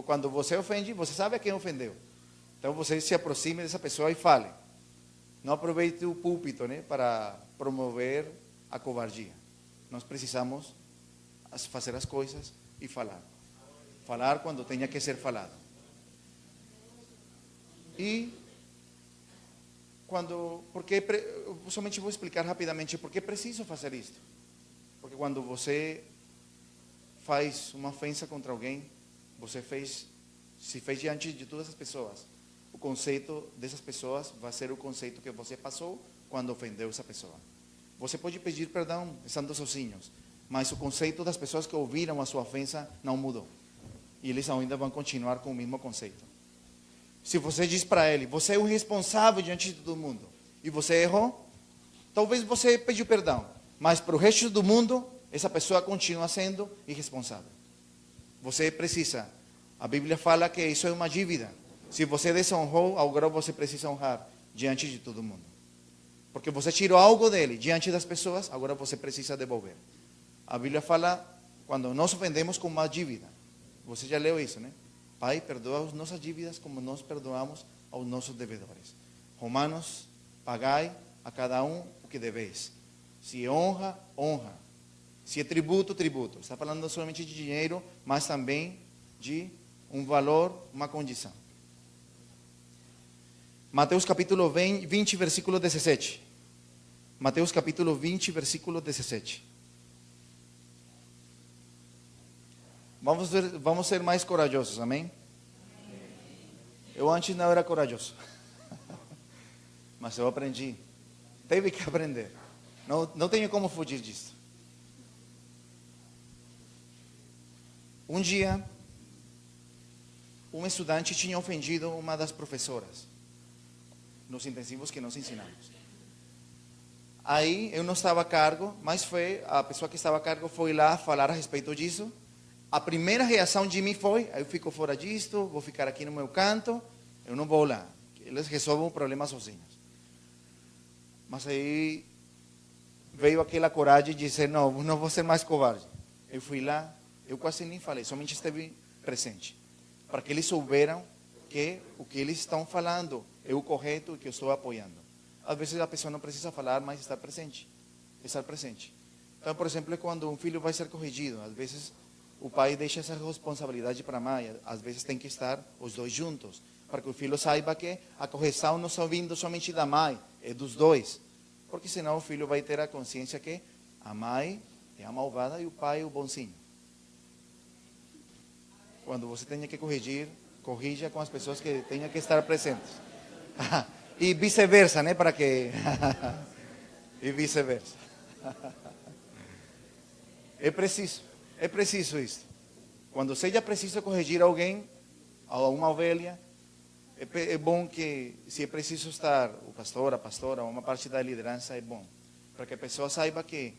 quando você ofende, você sabe a quem ofendeu. Então você se aproxime dessa pessoa e fale. Não aproveite o púlpito, né, para promover a covardia. Nós precisamos fazer as coisas e falar. Falar quando tenha que ser falado. E eu somente vou explicar rapidamente por que preciso fazer isto. Porque quando você faz uma ofensa contra alguém, se fez diante de todas as pessoas. O conceito dessas pessoas vai ser o conceito que você passou quando ofendeu essa pessoa. Você pode pedir perdão estando sozinhos, mas o conceito das pessoas que ouviram a sua ofensa não mudou. E eles ainda vão continuar com o mesmo conceito. Se você diz para ele, você é o responsável diante de todo mundo, e você errou, talvez você pediu perdão, mas para o resto do mundo, essa pessoa continua sendo irresponsável. Você precisa, a Bíblia fala que isso é uma dívida. Se você desonrou, agora você precisa honrar diante de todo mundo. Porque você tirou algo dele diante das pessoas, agora você precisa devolver. A Bíblia fala, quando nós ofendemos com uma dívida. Você já leu isso, né? Pai, perdoa as nossas dívidas como nós perdoamos aos nossos devedores. Romanos, pagai a cada um o que deveis. Se é honra, honra. Se é tributo, tributo. Está falando não somente de dinheiro, mas também de um valor, uma condição. Mateus capítulo 20, versículo 17. Mateus capítulo 20, versículo 17. Vamos ser mais corajosos, amém? Eu antes não era corajoso, mas eu aprendi. Teve que aprender. Não tenho como fugir disso. Um dia, um estudante tinha ofendido uma das professoras nos intensivos que nós ensinamos. Aí eu não estava a cargo, mas a pessoa que estava a cargo foi lá falar a respeito disso. A primeira reação de mim foi: eu fico fora disto, vou ficar aqui no meu canto, eu não vou lá. Eles resolvem o problema sozinhos. Mas aí veio aquela coragem de dizer: não vou ser mais covarde. Eu fui lá, eu quase nem falei, somente esteve presente, para que eles souberam que o que eles estão falando é o correto e que eu estou apoiando. Às vezes a pessoa não precisa falar, mas estar presente. Então, por exemplo, quando um filho vai ser corrigido, às vezes o pai deixa essa responsabilidade para a mãe, às vezes tem que estar os dois juntos, para que o filho saiba que a correção não está vindo somente da mãe, é dos dois. Porque senão o filho vai ter a consciência que a mãe é a malvada e o pai é o bonzinho. Quando você tenha que corrigir, corrija com as pessoas que tenham que estar presentes. E vice-versa, né? Para que... e vice-versa. É preciso isso. Quando seja preciso corrigir alguém, uma ovelha, é bom que, se é preciso estar o pastor, a pastora, uma parte da liderança, é bom. Para que a pessoa saiba que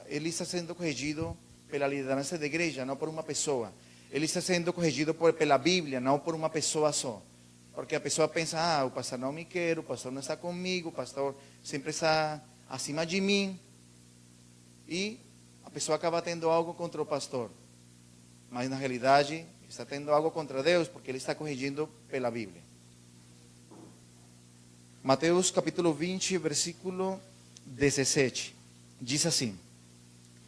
ele está sendo corrigido pela liderança da igreja, não por uma pessoa. Ele está sendo corrigido pela Bíblia, não por uma pessoa só. Porque a pessoa pensa: o pastor não me quer, o pastor não está comigo, o pastor sempre está acima de mim. E a pessoa acaba tendo algo contra o pastor. Mas na realidade está tendo algo contra Deus, porque ele está corrigindo pela Bíblia. Mateus capítulo 20, versículo 17. Diz assim: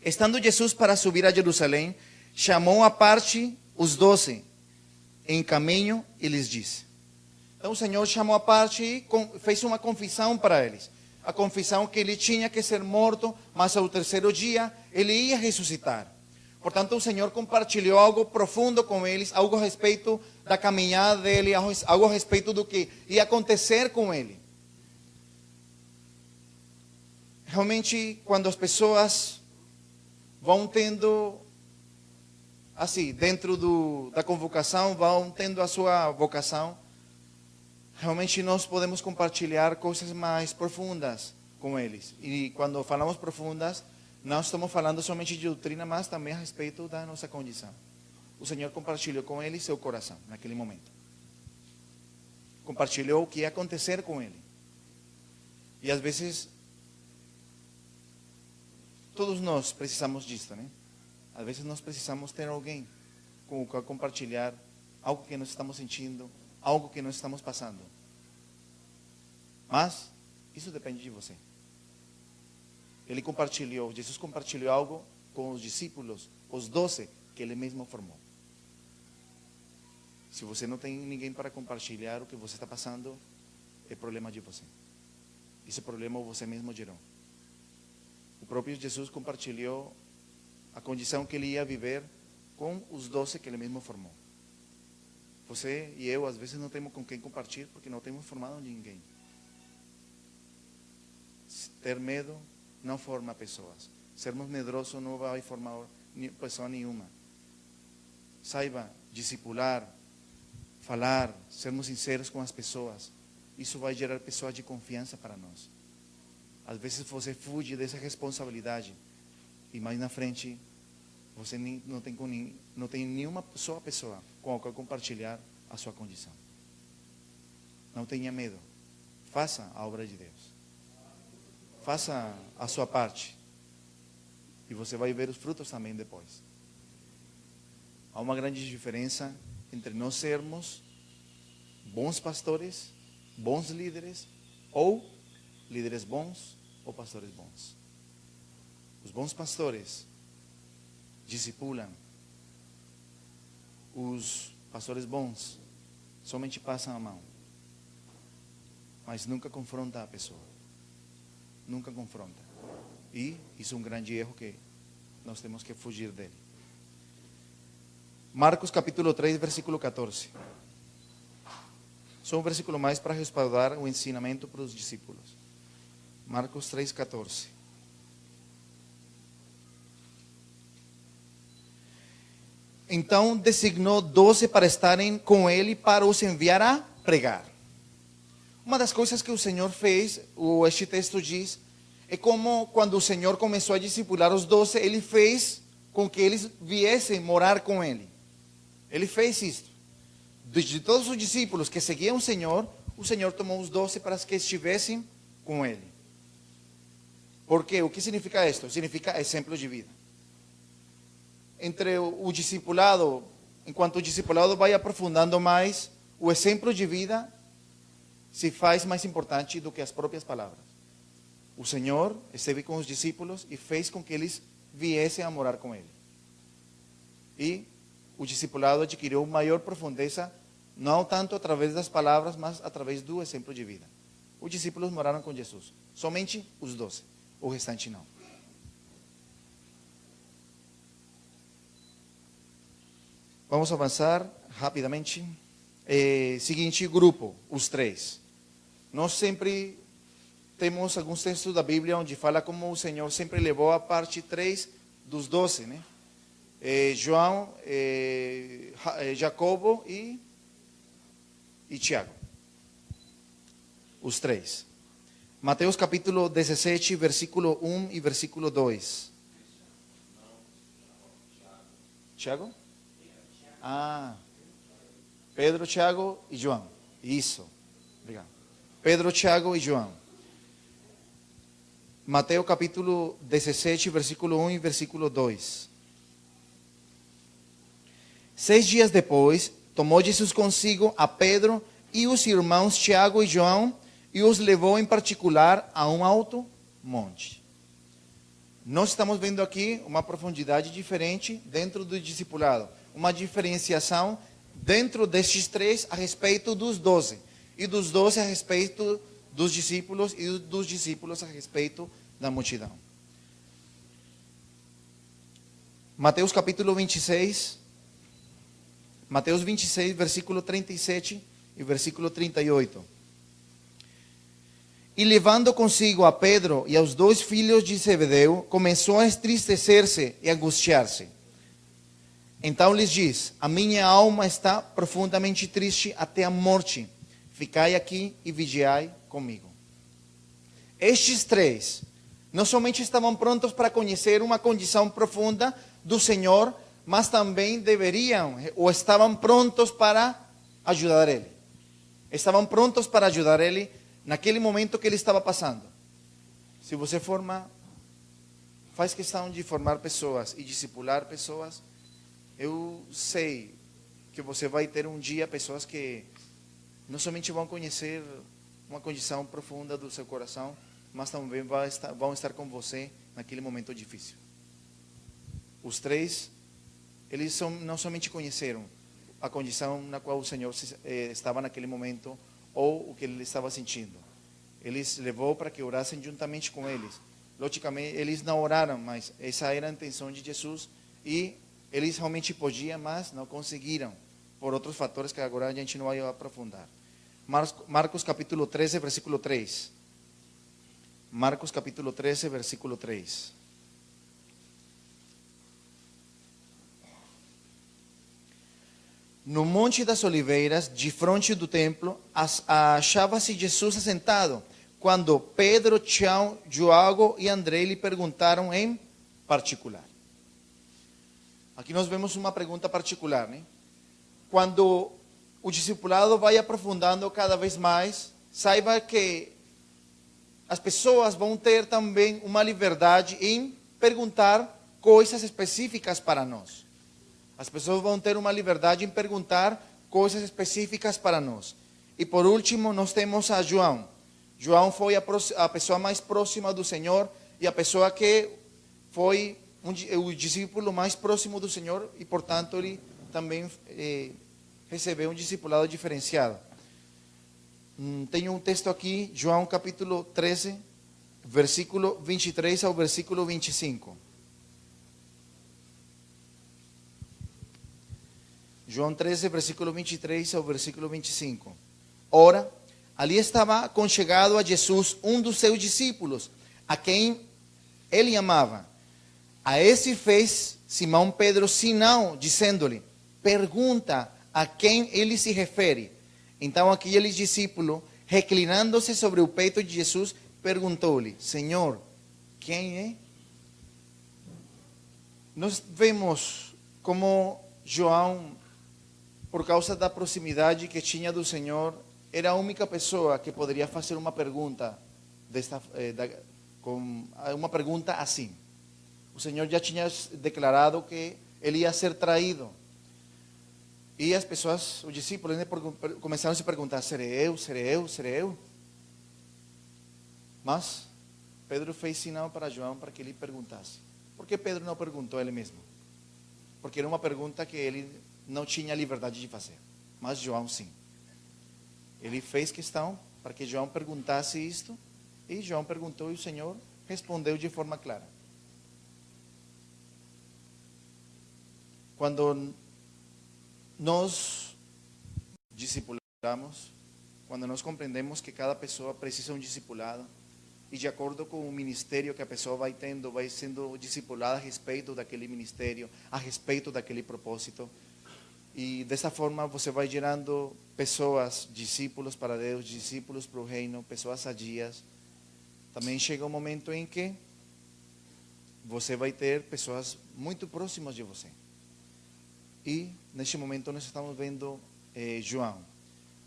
estando Jesus para subir a Jerusalém, chamou à parte os 12 em caminho e lhes disse. Então o Senhor chamou à parte e fez uma confissão para eles. A confissão que ele tinha que ser morto, mas ao terceiro dia ele ia ressuscitar. Portanto, o Senhor compartilhou algo profundo com eles, algo a respeito da caminhada dele, algo a respeito do que ia acontecer com ele. Realmente, quando as pessoas vão tendo, assim, dentro da convocação, vão tendo a sua vocação, realmente nós podemos compartilhar coisas mais profundas com eles. E quando falamos profundas, não estamos falando somente de doutrina, mas também a respeito da nossa condição. O Senhor compartilhou com ele seu coração naquele momento. Compartilhou o que ia acontecer com ele. E às vezes, todos nós precisamos disso, né? Às vezes nós precisamos ter alguém com o qual compartilhar algo que nós estamos sentindo, algo que nós estamos passando. Mas isso depende de você. Jesus compartilhou algo com os discípulos, os 12 que ele mesmo formou. Se você não tem ninguém para compartilhar o que você está passando, é problema de você. Esse problema você mesmo gerou. O próprio Jesus compartilhou a condição que ele ia viver com os 12 que ele mesmo formou. Você e eu, às vezes, não temos com quem compartilhar porque não temos formado ninguém. Ter medo não forma pessoas. Sermos medrosos não vai formar pessoa nenhuma. Saiba discipular, falar, sermos sinceros com as pessoas. Isso vai gerar pessoas de confiança para nós. Às vezes você fuge dessa responsabilidade e mais na frente você não tem nenhuma só pessoa com a qual compartilhar a sua condição. Não tenha medo. Faça a obra de Deus. Faça a sua parte. E você vai ver os frutos também depois. Há uma grande diferença entre nós sermos bons pastores, bons líderes, ou líderes bons ou pastores bons. Os bons pastores discipulam. Os pastores bons, somente passam a mão, mas nunca confronta a pessoa. Nunca confronta. E isso é um grande erro que nós temos que fugir dele. Marcos capítulo 3, versículo 14. Só um versículo mais para respaldar o ensinamento para os discípulos. Marcos 3, 14. Então designou 12 para estarem com ele para os enviar a pregar. Uma das coisas que o Senhor fez, este texto diz, é como quando o Senhor começou a discipular os 12, ele fez com que eles viessem morar com ele. Ele fez isto. De todos os discípulos que seguiam o Senhor tomou os 12 para que estivessem com ele. Por quê? O que significa isto? Significa exemplo de vida. Entre o discipulado, enquanto o discipulado vai aprofundando mais, o exemplo de vida se faz mais importante do que as próprias palavras. O Senhor esteve com os discípulos e fez com que eles viessem a morar com ele. E o discipulado adquiriu maior profundeza, não tanto através das palavras, mas através do exemplo de vida. Os discípulos moraram com Jesus, somente os 12, o restante não. Vamos avançar rapidamente. Seguinte grupo, os 3. Nós sempre temos alguns textos da Bíblia onde fala como o Senhor sempre levou a parte 3 dos 12, né? João, Jacobo e Tiago. Os 3. Mateus capítulo 17, versículo 1 e versículo 2. Tiago? Pedro, Tiago e João. Isso. Obrigado. Pedro, Tiago e João. Mateus capítulo 17, versículo 1 e versículo 2. 6 dias depois, tomou Jesus consigo a Pedro e os irmãos Tiago e João e os levou em particular a um alto monte. Nós estamos vendo aqui uma profundidade diferente dentro do discipulado. Uma diferenciação dentro destes 3 a respeito dos 12. E dos 12 a respeito dos discípulos e dos discípulos a respeito da multidão. Mateus capítulo 26, Mateus 26, versículo 37 e versículo 38. E levando consigo a Pedro e aos 2 filhos de Zebedeu, começou a entristecer-se e angustiar-se. Então lhes diz: a minha alma está profundamente triste até a morte. Ficai aqui e vigiai comigo. Estes 3 não somente estavam prontos para conhecer uma condição profunda do Senhor, mas também deveriam, ou estavam prontos para ajudar Ele. Estavam prontos para ajudar Ele naquele momento que Ele estava passando. Se você faz questão de formar pessoas e discipular pessoas, eu sei que você vai ter um dia pessoas que não somente vão conhecer uma condição profunda do seu coração, mas também vão estar com você naquele momento difícil. Os 3, eles não somente conheceram a condição na qual o Senhor estava naquele momento, ou o que ele estava sentindo. Ele levou para que orassem juntamente com eles. Logicamente, eles não oraram, mas essa era a intenção de Jesus, e eles realmente podiam, mas não conseguiram, por outros fatores que agora a gente não vai aprofundar. Marcos capítulo 13, versículo 3. Marcos capítulo 13, versículo 3. No Monte das Oliveiras, de frente do templo, achava-se Jesus assentado, quando Pedro, Tiago e André lhe perguntaram em particular. Aqui nós vemos uma pergunta particular, né? Quando o discipulado vai aprofundando cada vez mais, saiba que as pessoas vão ter também uma liberdade em perguntar coisas específicas para nós. As pessoas vão ter uma liberdade em perguntar coisas específicas para nós. E por último, nós temos a João. João foi a pessoa mais próxima do Senhor e a pessoa que foi o discípulo mais próximo do Senhor, e portanto ele também receber um discipulado diferenciado. Tenho um texto aqui, João capítulo 13, versículo 23 ao versículo 25. João 13, versículo 23 ao versículo 25. Ora, ali estava conchegado a Jesus um dos seus discípulos, a quem ele amava. A esse fez Simão Pedro sinal, dizendo-lhe: pergunta a quem ele se refere. Então aquele discípulo, reclinando-se sobre o peito de Jesus, perguntou-lhe: Senhor, quem é? Nós vemos como João, por causa da proximidade que tinha do Senhor, era a única pessoa que poderia fazer uma pergunta uma pergunta assim. O Senhor já tinha declarado que ele ia ser traído. E as pessoas, os discípulos, começaram a se perguntar: serei eu, serei eu, serei eu? Mas Pedro fez sinal para João para que ele perguntasse. Por que Pedro não perguntou ele mesmo? Porque era uma pergunta que ele não tinha liberdade de fazer. Mas João sim. Ele fez questão para que João perguntasse isto. E João perguntou e o Senhor respondeu de forma clara. Quando nós discipulamos, quando nós compreendemos que cada pessoa precisa de um discipulado, e de acordo com o ministério que a pessoa vai tendo, vai sendo discipulada a respeito daquele ministério, a respeito daquele propósito, e dessa forma você vai gerando pessoas, discípulos para Deus, discípulos para o reino, pessoas sadias. Também chega um momento em que você vai ter pessoas muito próximas de você. E neste momento nós estamos vendo João.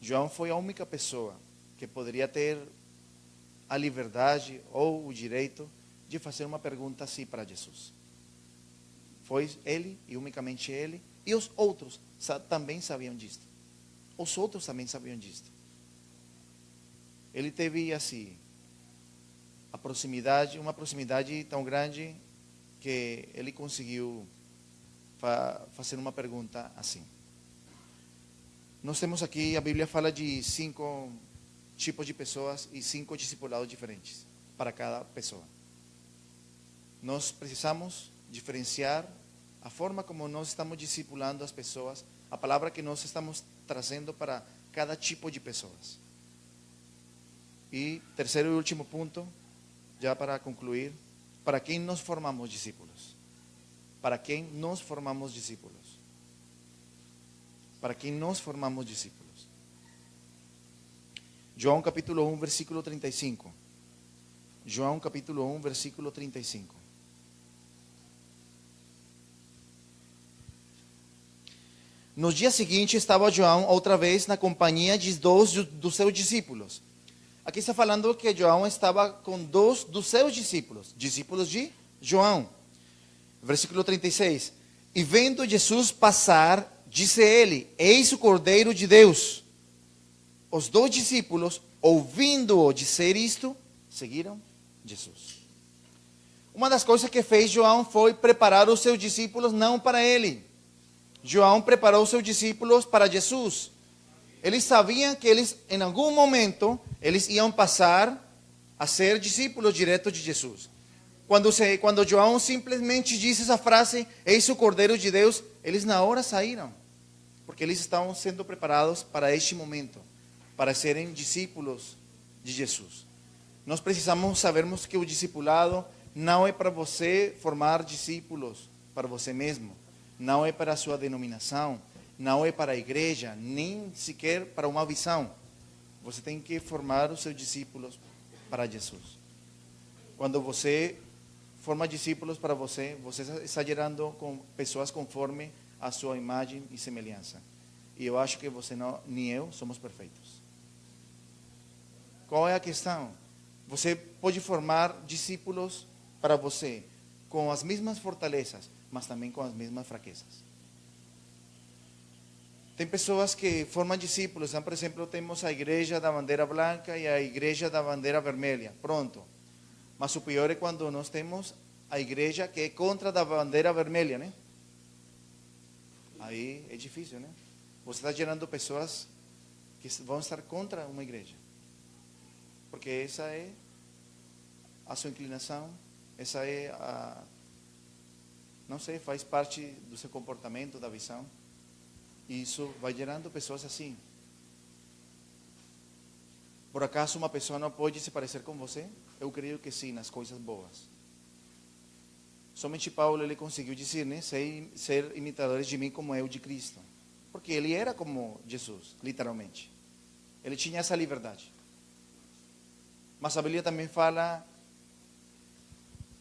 João foi a única pessoa que poderia ter a liberdade ou o direito de fazer uma pergunta assim para Jesus. Foi ele e unicamente ele. E os outros também sabiam disto. Os outros também sabiam disto. Ele teve assim a proximidade, uma proximidade tão grande que ele conseguiu fazer uma pergunta assim. Nós temos aqui, a Bíblia fala de 5 tipos de pessoas e 5 discipulados diferentes para cada pessoa. Nós precisamos diferenciar a forma como nós estamos discipulando as pessoas, a palavra que nós estamos trazendo para cada tipo de pessoas. E terceiro e último ponto, já para concluir, para quem nós formamos discípulos? Para quem nós formamos discípulos? Para quem nós formamos discípulos? João capítulo 1, versículo 35. João capítulo 1, versículo 35. No dia seguinte estava João outra vez na companhia de 2 dos seus discípulos. Aqui está falando que João estava com 2 dos seus discípulos, discípulos de João. Versículo 36. E vendo Jesus passar, disse ele: eis o Cordeiro de Deus. Os 2 discípulos, ouvindo-o dizer isto, seguiram Jesus. Uma das coisas que fez João foi preparar os seus discípulos não para ele. João preparou os seus discípulos para Jesus. Eles sabiam que eles, em algum momento, eles iam passar a ser discípulos diretos de Jesus. Quando João simplesmente disse essa frase, eis o Cordeiro de Deus, eles na hora saíram. Porque eles estavam sendo preparados para este momento, para serem discípulos de Jesus. Nós precisamos sabermos que o discipulado não é para você formar discípulos para você mesmo. Não é para a sua denominação, não é para a igreja, nem sequer para uma visão. Você tem que formar os seus discípulos para Jesus. Quando você forma discípulos para você, você está gerando com pessoas conforme a sua imagem e semelhança. E eu acho que você não, nem eu, somos perfeitos. Qual é a questão? Você pode formar discípulos para você com as mesmas fortalezas, mas também com as mesmas fraquezas. Tem pessoas que formam discípulos. Então, por exemplo, temos a igreja da bandeira branca e a igreja da bandeira vermelha. Pronto. Mas o pior é quando nós temos a igreja que é contra da bandeira vermelha, né? Aí é difícil, né? você está gerando pessoas que vão estar contra uma igreja. Porque essa é a sua inclinação, essa é a... não sei, faz parte do seu comportamento, da visão. E isso vai gerando pessoas assim. Por acaso uma pessoa não pode se parecer com você? Eu creio que sim, nas coisas boas. Somente Paulo ele conseguiu dizer, né? Ser imitadores de mim como eu de Cristo. Porque ele era como Jesus, literalmente. Ele tinha essa liberdade. Mas a Bíblia também fala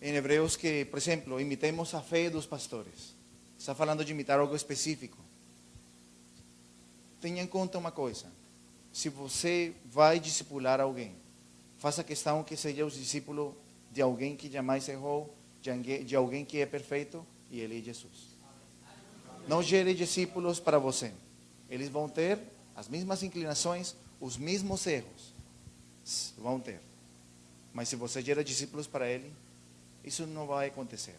em Hebreus que, por exemplo, imitemos a fé dos pastores. Está falando de imitar algo específico. Tenha em conta uma coisa. Se você vai discipular alguém, faça questão que seja o discípulo de alguém que jamais errou, de alguém que é perfeito, e ele é Jesus. Não gere discípulos para você. Eles vão ter as mesmas inclinações, os mesmos erros. Vão ter. Mas se você gera discípulos para ele, isso não vai acontecer.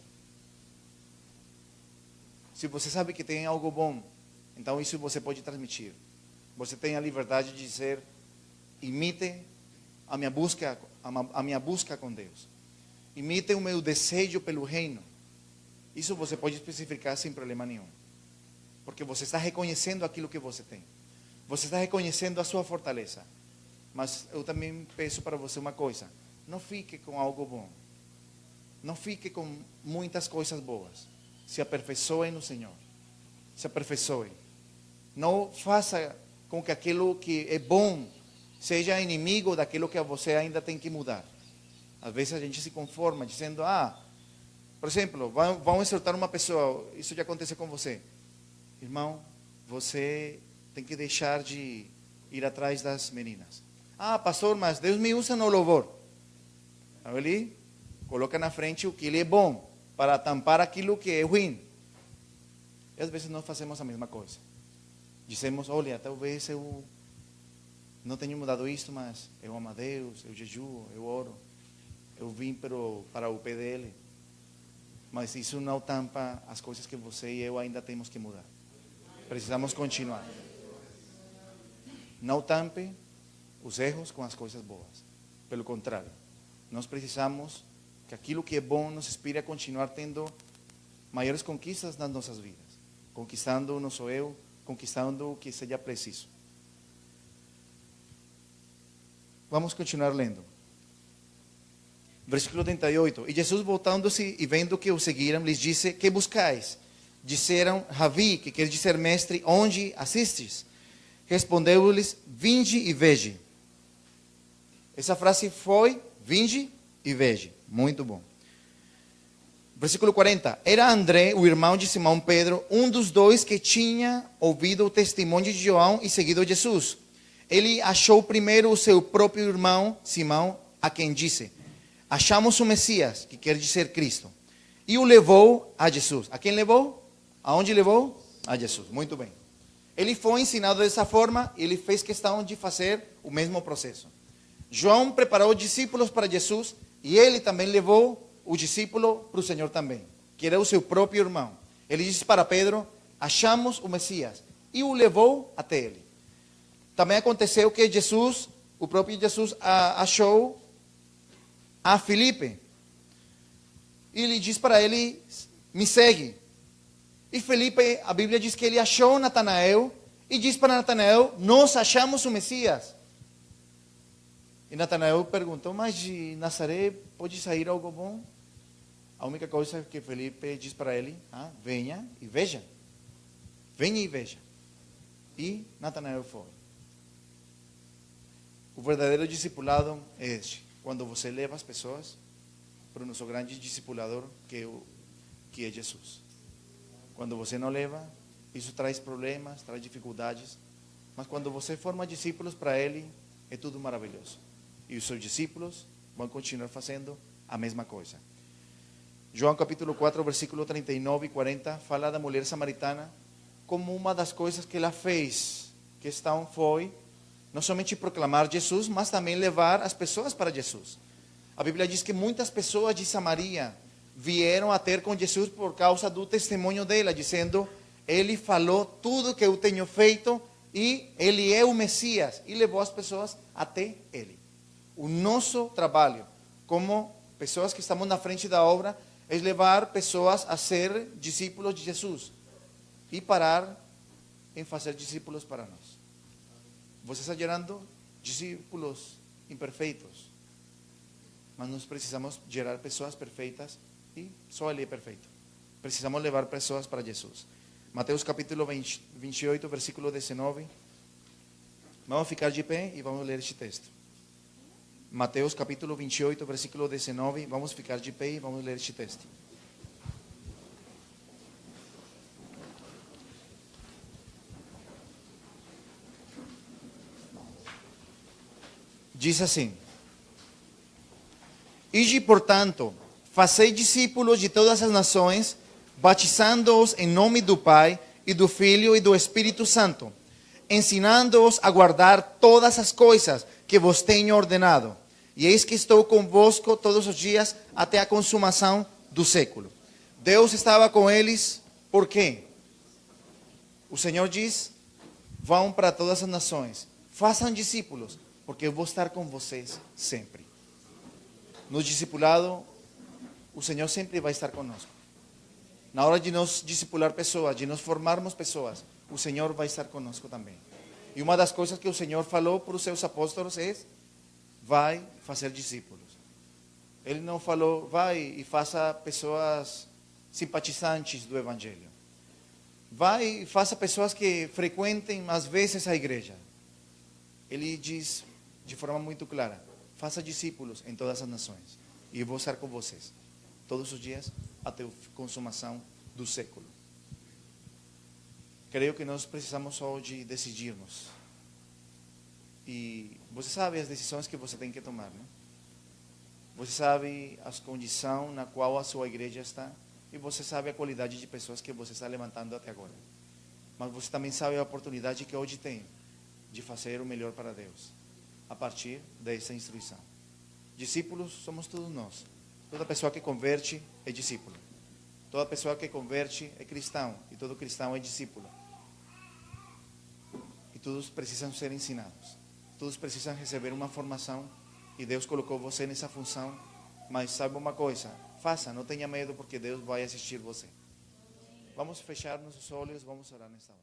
Se você sabe que tem algo bom, então isso você pode transmitir. Você tem a liberdade de dizer, imite a minha busca com Deus. Imite o meu desejo pelo reino. Isso você pode especificar sem problema nenhum. Porque você está reconhecendo aquilo que você tem. Você está reconhecendo a sua fortaleza. Mas eu também peço para você uma coisa. Não fique com algo bom. Não fique com muitas coisas boas. Se aperfeiçoe no Senhor. Se aperfeiçoe. Não faça com que aquilo que é bom seja inimigo daquilo que você ainda tem que mudar. Às vezes a gente se conforma dizendo, por exemplo, vão exortar uma pessoa, isso já aconteceu com você. Irmão, você tem que deixar de ir atrás das meninas. Pastor, mas Deus me usa no louvor. Então ele coloca na frente o que ele é bom, para tampar aquilo que é ruim. E às vezes nós fazemos a mesma coisa. Dizemos, olha, talvez eu não tenha mudado isto, mas eu amo a Deus, eu jejuo, eu oro. Eu vim para o PDL, mas isso não tampa as coisas que você e eu ainda temos que mudar. Precisamos continuar. Não tampe os erros com as coisas boas. Pelo contrário, nós precisamos que aquilo que é bom nos inspire a continuar tendo maiores conquistas nas nossas vidas. Conquistando o nosso eu, conquistando o que seja preciso. Vamos continuar lendo. Versículo 38. E Jesus, voltando-se e vendo que o seguiram, lhes disse, que buscais? Disseram, Rabi, que quer dizer mestre, onde assistes? Respondeu-lhes, vinde e veja. Essa frase foi, vinde e veja. Muito bom. Versículo 40. Era André, o irmão de Simão Pedro, um dos dois que tinha ouvido o testemunho de João e seguido Jesus. Ele achou primeiro o seu próprio irmão, Simão, a quem disse, achamos o Messias, que quer dizer Cristo. E o levou a Jesus. A quem levou? Aonde levou? A Jesus. Muito bem. Ele foi ensinado dessa forma e ele fez questão de fazer o mesmo processo. João preparou discípulos para Jesus e ele também levou o discípulo para o Senhor também, que era o seu próprio irmão. Ele disse para Pedro, achamos o Messias. E o levou até ele. Também aconteceu que Jesus, o próprio Jesus, achou a Filipe. E ele diz para ele, me segue. E Filipe, a Bíblia diz que ele achou Natanael e diz para Natanael, nós achamos o Messias. E Natanael perguntou, mas de Nazaré pode sair algo bom? A única coisa que Filipe diz para ele, venha e veja. Venha e veja. E Natanael foi. O verdadeiro discipulado é este. Quando você leva as pessoas para o nosso grande discipulador, que é Jesus. Quando você não leva, isso traz problemas, traz dificuldades. Mas quando você forma discípulos para Ele, é tudo maravilhoso. E os seus discípulos vão continuar fazendo a mesma coisa. João capítulo 4, versículo 39 e 40, fala da mulher samaritana como uma das coisas que ela fez. Questão foi não somente proclamar Jesus, mas também levar as pessoas para Jesus. A Bíblia diz que muitas pessoas de Samaria vieram a ter com Jesus por causa do testemunho dela, dizendo, Ele falou tudo que eu tenho feito e ele é o Messias e levou as pessoas até ele. O nosso trabalho como pessoas que estamos na frente da obra é levar pessoas a ser discípulos de Jesus e parar em fazer discípulos para nós. Você está gerando discípulos imperfeitos, mas nós precisamos gerar pessoas perfeitas e só Ele é perfeito. Precisamos levar pessoas para Jesus. Mateus capítulo 28, versículo 19. Vamos ficar de pé e vamos ler este texto. Mateus capítulo 28, versículo 19. Vamos ficar de pé e vamos ler este texto. Diz assim: Ide, portanto, fazei discípulos de todas as nações, batizando-os em nome do Pai, e do Filho e do Espírito Santo, ensinando-os a guardar todas as coisas que vos tenho ordenado. E eis que estou convosco todos os dias até a consumação do século. Deus estava com eles, por quê? O Senhor diz: vão para todas as nações, façam discípulos, porque eu vou estar com vocês sempre. No discipulado, o Senhor sempre vai estar conosco. Na hora de nos discipular pessoas, de nos formarmos pessoas, o Senhor vai estar conosco também. E uma das coisas que o Senhor falou para os seus apóstolos é: vai fazer discípulos. Ele não falou: vai e faça pessoas simpatizantes do Evangelho. Vai e faça pessoas que frequentem às vezes a igreja. Ele diz de forma muito clara: faça discípulos em todas as nações, e eu vou estar com vocês todos os dias até a consumação do século. Creio que nós precisamos hoje decidirmos. E você sabe as decisões que você tem que tomar, né? Você sabe as condições na qual a sua igreja está, e você sabe a qualidade de pessoas que você está levantando até agora. Mas você também sabe a oportunidade que hoje tem de fazer o melhor para Deus, a partir dessa instrução. Discípulos somos todos nós. Toda pessoa que converte é discípulo. Toda pessoa que converte é cristão, e todo cristão é discípulo. E todos precisam ser ensinados. Todos precisam receber uma formação, e Deus colocou você nessa função. Mas saiba uma coisa: faça, não tenha medo, porque Deus vai assistir você. Vamos fechar nossos olhos, vamos orar nesta hora.